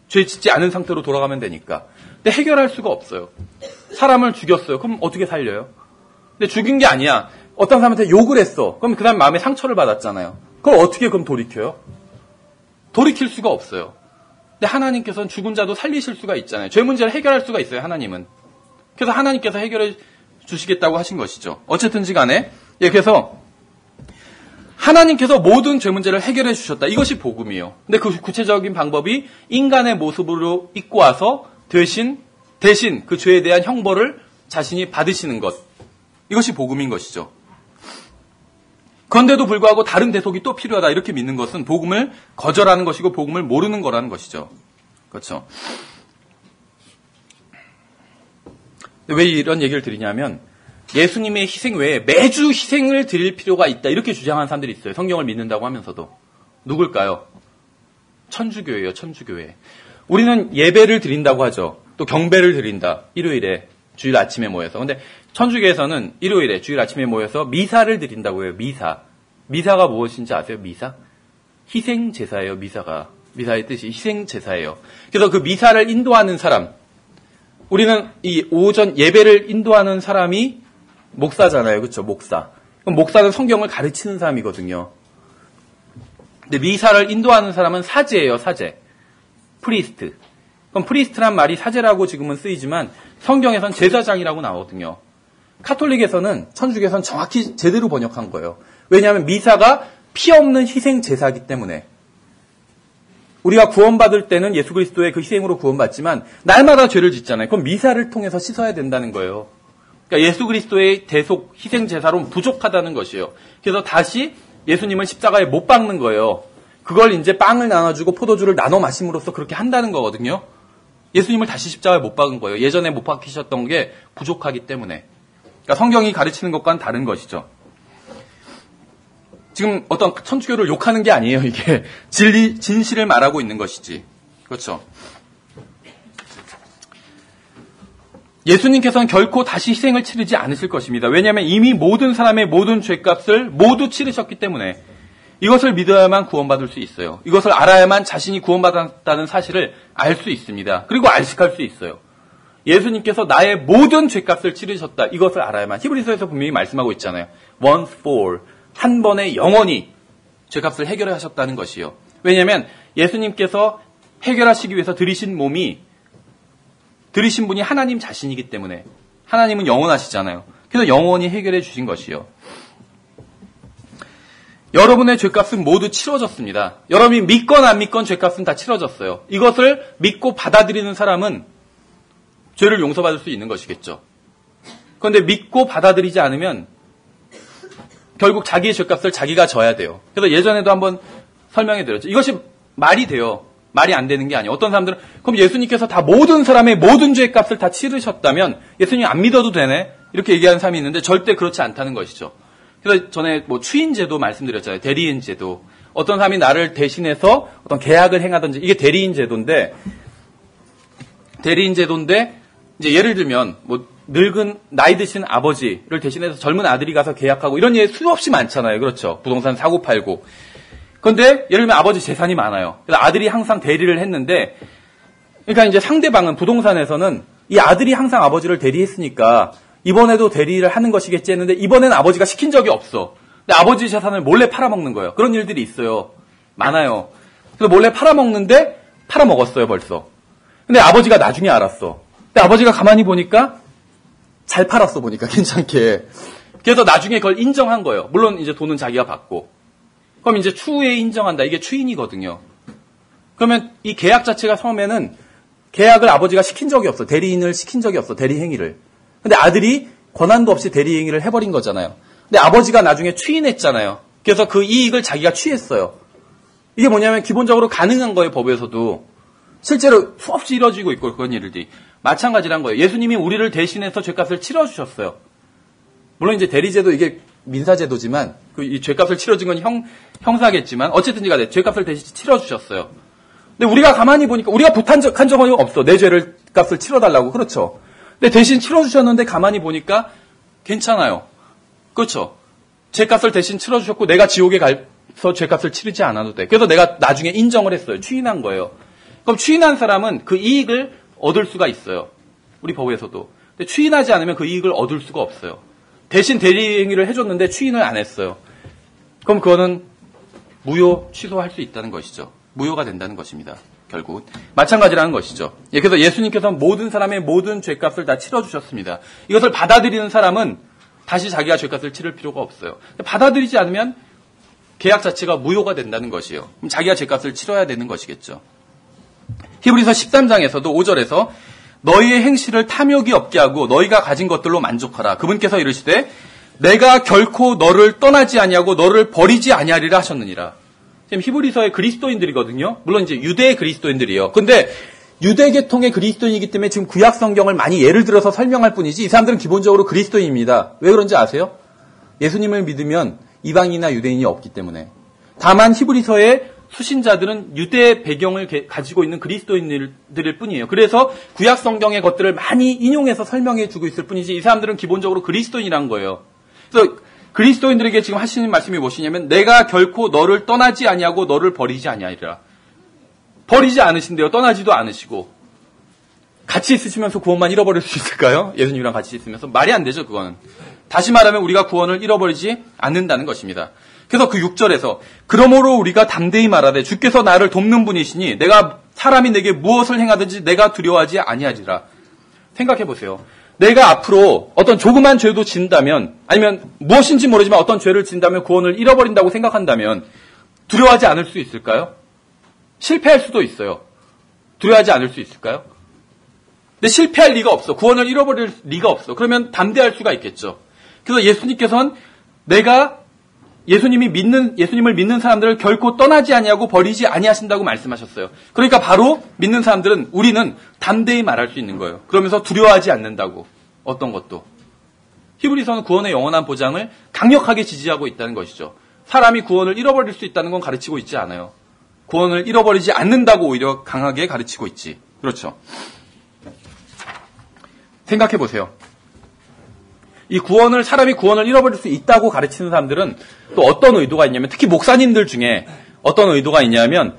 [SPEAKER 1] 죄 짓지 않은 상태로 돌아가면 되니까. 근데 해결할 수가 없어요. 사람을 죽였어요. 그럼 어떻게 살려요? 근데 죽인 게 아니야. 어떤 사람한테 욕을 했어. 그럼 그 사람 마음에 상처를 받았잖아요. 그걸 어떻게 그럼 돌이켜요? 돌이킬 수가 없어요. 근데 하나님께서는 죽은 자도 살리실 수가 있잖아요. 죄 문제를 해결할 수가 있어요. 하나님은. 그래서 하나님께서 해결해 주시겠다고 하신 것이죠. 어쨌든지 간에 그래서 하나님께서 모든 죄 문제를 해결해 주셨다. 이것이 복음이에요. 근데 그 구체적인 방법이 인간의 모습으로 입고 와서 대신 그 죄에 대한 형벌을 자신이 받으시는 것, 이것이 복음인 것이죠. 그런데도 불구하고 다른 대속이 또 필요하다 이렇게 믿는 것은 복음을 거절하는 것이고 복음을 모르는 거라는 것이죠. 그렇죠. 왜 이런 얘기를 드리냐면 예수님의 희생 외에 매주 희생을 드릴 필요가 있다 이렇게 주장하는 사람들이 있어요. 성경을 믿는다고 하면서도. 누굴까요? 천주교예요. 천주교회. 우리는 예배를 드린다고 하죠. 또 경배를 드린다. 일요일에 주일 아침에 모여서. 근데 천주교에서는 일요일에 주일 아침에 모여서 미사를 드린다고 해요. 미사. 미사가 무엇인지 아세요? 미사? 희생 제사예요. 미사가. 미사의 뜻이 희생 제사예요. 그래서 그 미사를 인도하는 사람, 우리는 이 오전 예배를 인도하는 사람이 목사잖아요. 그렇죠? 목사. 그럼 목사는 성경을 가르치는 사람이거든요. 근데 미사를 인도하는 사람은 사제예요. 사제. 프리스트. 그럼 프리스트란 말이 사제라고 지금은 쓰이지만 성경에선 제사장이라고 나오거든요. 카톨릭에서는, 천주교에서는 정확히 제대로 번역한 거예요. 왜냐하면 미사가 피 없는 희생 제사이기 때문에. 우리가 구원받을 때는 예수 그리스도의 그 희생으로 구원받지만 날마다 죄를 짓잖아요. 그럼 미사를 통해서 씻어야 된다는 거예요. 그러니까 예수 그리스도의 대속 희생 제사로 부족하다는 것이에요. 그래서 다시 예수님을 십자가에 못 박는 거예요. 그걸 이제 빵을 나눠주고 포도주를 나눠 마심으로써 그렇게 한다는 거거든요. 예수님을 다시 십자가에 못 박은 거예요. 예전에 못 박히셨던 게 부족하기 때문에. 그러니까 성경이 가르치는 것과는 다른 것이죠. 지금 어떤 천주교를 욕하는 게 아니에요. 이게 진실을 말하고 있는 것이지. 그렇죠. 예수님께서는 결코 다시 희생을 치르지 않으실 것입니다. 왜냐하면 이미 모든 사람의 모든 죄값을 모두 치르셨기 때문에 이것을 믿어야만 구원받을 수 있어요. 이것을 알아야만 자신이 구원받았다는 사실을 알 수 있습니다. 그리고 알식할 수 있어요. 예수님께서 나의 모든 죄값을 치르셨다. 이것을 알아야만. 히브리서에서 분명히 말씀하고 있잖아요. once for, 한 번에 영원히 죄값을 해결하셨다는 것이요. 왜냐하면 예수님께서 해결하시기 위해서 들이신 몸이, 들이신 분이 하나님 자신이기 때문에 하나님은 영원하시잖아요. 그래서 영원히 해결해 주신 것이요. 여러분의 죄값은 모두 치러졌습니다. 여러분이 믿건 안 믿건 죄값은 다 치러졌어요. 이것을 믿고 받아들이는 사람은 죄를 용서받을 수 있는 것이겠죠. 그런데 믿고 받아들이지 않으면 결국 자기의 죄값을 자기가 져야 돼요. 그래서 예전에도 한번 설명해 드렸죠. 이것이 말이 돼요. 말이 안 되는 게 아니에요. 어떤 사람들은 그럼 예수님께서 다 모든 사람의 모든 죄값을 다 치르셨다면 예수님 안 믿어도 되네? 이렇게 얘기하는 사람이 있는데 절대 그렇지 않다는 것이죠. 그래서 전에 추인제도 말씀드렸잖아요. 대리인제도. 어떤 사람이 나를 대신해서 어떤 계약을 행하든지 이게 대리인제도인데 이제 예를 들면 늙은 나이 드신 아버지를 대신해서 젊은 아들이 가서 계약하고 이런 예 수없이 많잖아요. 그렇죠. 부동산 사고 팔고. 그런데 예를 들면 아버지 재산이 많아요. 그래서 아들이 항상 대리를 했는데 그러니까 이제 상대방은 부동산에서는 이 아들이 항상 아버지를 대리했으니까 이번에도 대리를 하는 것이겠지 했는데 이번에는 아버지가 시킨 적이 없어. 근데 아버지 재산을 몰래 팔아먹는 거예요. 그런 일들이 있어요. 많아요. 그래서 몰래 팔아먹었어요 벌써. 근데 아버지가 나중에 알았어. 근데 아버지가 가만히 보니까 잘 팔았어 보니까 괜찮게. 그래서 나중에 그걸 인정한 거예요. 물론 이제 돈은 자기가 받고. 그럼 이제 추후에 인정한다. 이게 추인이거든요. 그러면 이 계약 자체가 처음에는 계약을 아버지가 시킨 적이 없어. 대리인을 시킨 적이 없어. 대리행위를. 근데 아들이 권한도 없이 대리행위를 해버린 거잖아요. 근데 아버지가 나중에 추인했잖아요. 그래서 그 이익을 자기가 취했어요. 이게 뭐냐면 기본적으로 가능한 거예요. 법에서도. 실제로 수없이 이루어지고 있고 그런 일들이. 마찬가지란 거예요. 예수님이 우리를 대신해서 죄값을 치러주셨어요. 물론 이제 대리제도 이게 민사제도지만 이 죄값을 치러준 건 형사겠지만 어쨌든지 간에 죄값을 대신 치러주셨어요. 근데 우리가 가만히 보니까 우리가 부탁한 적은 없어. 내 죄를 값을 치러달라고. 그렇죠. 근데 대신 치러주셨는데 가만히 보니까 괜찮아요. 그렇죠. 죄값을 대신 치러주셨고 내가 지옥에 가서 죄값을 치르지 않아도 돼. 그래서 내가 나중에 인정을 했어요. 추인한 거예요. 그럼 추인한 사람은 그 이익을 얻을 수가 있어요. 우리 법에서도. 근데 추인하지 않으면 그 이익을 얻을 수가 없어요. 대신 대리행위를 해줬는데 추인을 안 했어요. 그럼 그거는 무효 취소할 수 있다는 것이죠. 무효가 된다는 것입니다. 결국 마찬가지라는 것이죠. 그래서 예수님께서는 모든 사람의 모든 죄값을 다 치러주셨습니다. 이것을 받아들이는 사람은 다시 자기가 죄값을 치를 필요가 없어요. 받아들이지 않으면 계약 자체가 무효가 된다는 것이에요. 그럼 자기가 죄값을 치러야 되는 것이겠죠. 히브리서 13장에서도 5절에서 너희의 행실을 탐욕이 없게 하고 너희가 가진 것들로 만족하라. 그분께서 이르시되 내가 결코 너를 떠나지 아니하고 너를 버리지 아니하리라 하셨느니라. 지금 히브리서의 그리스도인들이거든요. 물론 이제 유대의 그리스도인들이에요. 근데 유대계통의 그리스도인이기 때문에 지금 구약 성경을 많이 예를 들어서 설명할 뿐이지 이 사람들은 기본적으로 그리스도인입니다. 왜 그런지 아세요? 예수님을 믿으면 이방인이나 유대인이 없기 때문에. 다만 히브리서의 수신자들은 유대 배경을 가지고 있는 그리스도인들일 뿐이에요. 그래서 구약 성경의 것들을 많이 인용해서 설명해 주고 있을 뿐이지 이 사람들은 기본적으로 그리스도인이란 거예요. 그래서 그리스도인들에게 지금 하시는 말씀이 무엇이냐면 내가 결코 너를 떠나지 아니하고 너를 버리지 아니하리라. 버리지 않으신대요. 떠나지도 않으시고. 같이 있으시면서 구원만 잃어버릴 수 있을까요? 예수님이랑 같이 있으면서. 말이 안 되죠, 그거는. 다시 말하면 우리가 구원을 잃어버리지 않는다는 것입니다. 그래서 그 6절에서 그러므로 우리가 담대히 말하되 주께서 나를 돕는 분이시니 내가 사람이 내게 무엇을 행하든지 내가 두려워하지 아니하리라. 생각해 보세요. 내가 앞으로 어떤 조그만 죄도 진다면 아니면 무엇인지 모르지만 어떤 죄를 진다면 구원을 잃어버린다고 생각한다면 두려워하지 않을 수 있을까요? 실패할 수도 있어요. 두려워하지 않을 수 있을까요? 근데 실패할 리가 없어. 구원을 잃어버릴 리가 없어. 그러면 담대할 수가 있겠죠. 그래서 예수님께서는 내가 예수님을 믿는 사람들을 결코 떠나지 아니하고 버리지 아니하신다고 말씀하셨어요. 그러니까 바로 믿는 사람들은 우리는 담대히 말할 수 있는 거예요. 그러면서 두려워하지 않는다고. 어떤 것도. 히브리서는 구원의 영원한 보장을 강력하게 지지하고 있다는 것이죠. 사람이 구원을 잃어버릴 수 있다는 건 가르치고 있지 않아요. 구원을 잃어버리지 않는다고 오히려 강하게 가르치고 있지. 그렇죠. 생각해 보세요. 사람이 구원을 잃어버릴 수 있다고 가르치는 사람들은 또 어떤 의도가 있냐면, 특히 목사님들 중에 어떤 의도가 있냐면,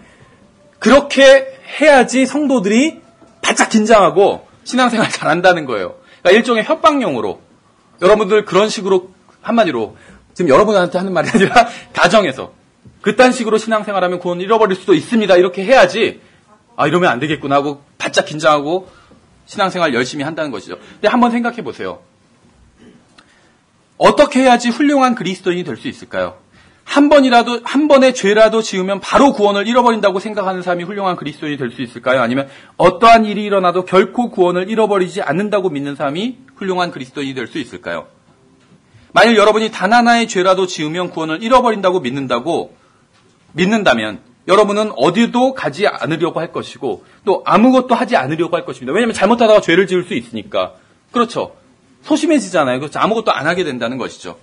[SPEAKER 1] 그렇게 해야지 성도들이 바짝 긴장하고 신앙생활 잘한다는 거예요. 그러니까 일종의 협박용으로. 여러분들 그런 식으로, 한마디로, 지금 여러분한테 하는 말이 아니라, 가정에서. 그딴 식으로 신앙생활하면 구원을 잃어버릴 수도 있습니다. 이렇게 해야지, 이러면 안 되겠구나 하고 바짝 긴장하고 신앙생활 열심히 한다는 것이죠. 근데 한번 생각해 보세요. 어떻게 해야지 훌륭한 그리스도인이 될 수 있을까요? 한 번의 죄라도 지으면 바로 구원을 잃어버린다고 생각하는 사람이 훌륭한 그리스도인이 될 수 있을까요? 아니면 어떠한 일이 일어나도 결코 구원을 잃어버리지 않는다고 믿는 사람이 훌륭한 그리스도인이 될 수 있을까요? 만일 여러분이 단 하나의 죄라도 지으면 구원을 잃어버린다고 믿는다면 여러분은 어디도 가지 않으려고 할 것이고 또 아무것도 하지 않으려고 할 것입니다. 왜냐하면 잘못하다가 죄를 지을 수 있으니까. 그렇죠. 소심해지잖아요. 그렇죠. 아무것도 안 하게 된다는 것이죠.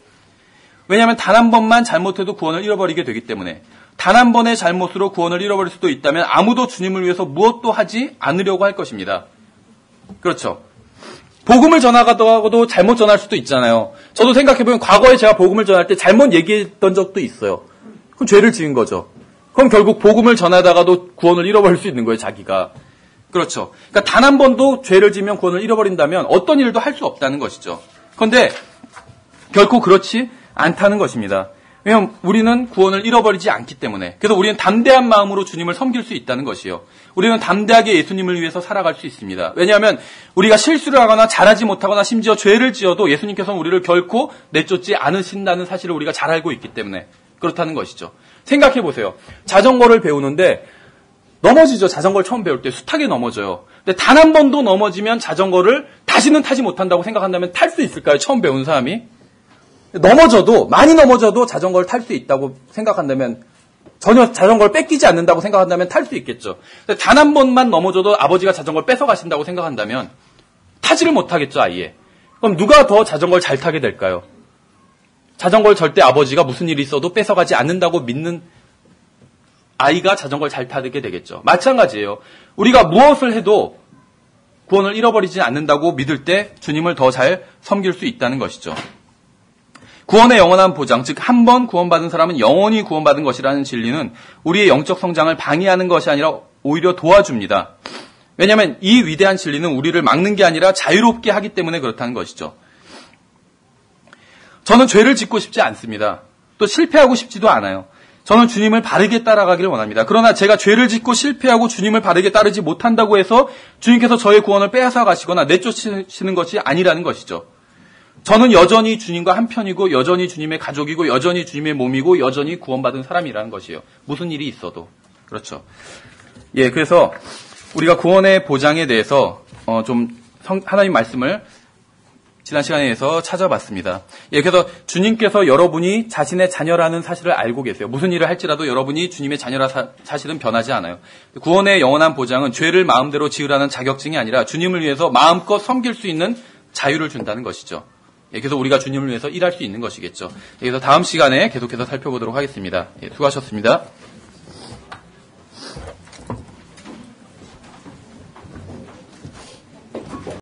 [SPEAKER 1] 왜냐하면 단 한 번만 잘못해도 구원을 잃어버리게 되기 때문에 단 한 번의 잘못으로 구원을 잃어버릴 수도 있다면 아무도 주님을 위해서 무엇도 하지 않으려고 할 것입니다. 그렇죠. 복음을 전하다가도 잘못 전할 수도 있잖아요. 저도 생각해보면 과거에 제가 복음을 전할 때 잘못 얘기했던 적도 있어요. 그럼 죄를 지은 거죠. 그럼 결국 복음을 전하다가도 구원을 잃어버릴 수 있는 거예요, 자기가. 그렇죠. 그러니까 단 한 번도 죄를 지으면 구원을 잃어버린다면 어떤 일도 할 수 없다는 것이죠. 그런데 결코 그렇지 않다는 것입니다. 왜냐하면 우리는 구원을 잃어버리지 않기 때문에. 그래서 우리는 담대한 마음으로 주님을 섬길 수 있다는 것이요. 우리는 담대하게 예수님을 위해서 살아갈 수 있습니다. 왜냐하면 우리가 실수를 하거나 잘하지 못하거나 심지어 죄를 지어도 예수님께서는 우리를 결코 내쫓지 않으신다는 사실을 우리가 잘 알고 있기 때문에 그렇다는 것이죠. 생각해 보세요. 자전거를 배우는데 넘어지죠. 자전거를 처음 배울 때 숱하게 넘어져요. 근데 단 한 번도 넘어지면 자전거를 다시는 타지 못한다고 생각한다면 탈 수 있을까요? 처음 배운 사람이? 많이 넘어져도 자전거를 탈 수 있다고 생각한다면, 전혀 자전거를 뺏기지 않는다고 생각한다면 탈 수 있겠죠. 단 한 번만 넘어져도 아버지가 자전거를 뺏어가신다고 생각한다면 타지를 못하겠죠, 아예. 그럼 누가 더 자전거를 잘 타게 될까요? 자전거를 절대 아버지가 무슨 일이 있어도 뺏어가지 않는다고 믿는 아이가 자전거를 잘 타게 되겠죠. 마찬가지예요. 우리가 무엇을 해도 구원을 잃어버리지 않는다고 믿을 때 주님을 더 잘 섬길 수 있다는 것이죠. 구원의 영원한 보장, 즉 한 번 구원받은 사람은 영원히 구원받은 것이라는 진리는 우리의 영적 성장을 방해하는 것이 아니라 오히려 도와줍니다. 왜냐하면 이 위대한 진리는 우리를 막는 게 아니라 자유롭게 하기 때문에 그렇다는 것이죠. 저는 죄를 짓고 싶지 않습니다. 또 실패하고 싶지도 않아요. 저는 주님을 바르게 따라가기를 원합니다. 그러나 제가 죄를 짓고 실패하고 주님을 바르게 따르지 못한다고 해서 주님께서 저의 구원을 빼앗아 가시거나 내쫓으시는 것이 아니라는 것이죠. 저는 여전히 주님과 한편이고 여전히 주님의 가족이고 여전히 주님의 몸이고 여전히 구원받은 사람이라는 것이에요. 무슨 일이 있어도. 그렇죠. 그래서 우리가 구원의 보장에 대해서 하나님 말씀을 지난 시간에서 찾아봤습니다. 예, 그래서 주님께서 여러분이 자신의 자녀라는 사실을 알고 계세요. 무슨 일을 할지라도 여러분이 주님의 자녀라 사실은 변하지 않아요. 구원의 영원한 보장은 죄를 마음대로 지으라는 자격증이 아니라 주님을 위해서 마음껏 섬길 수 있는 자유를 준다는 것이죠. 예, 그래서 우리가 주님을 위해서 일할 수 있는 것이겠죠. 예, 그래서 다음 시간에 계속해서 살펴보도록 하겠습니다. 예, 수고하셨습니다.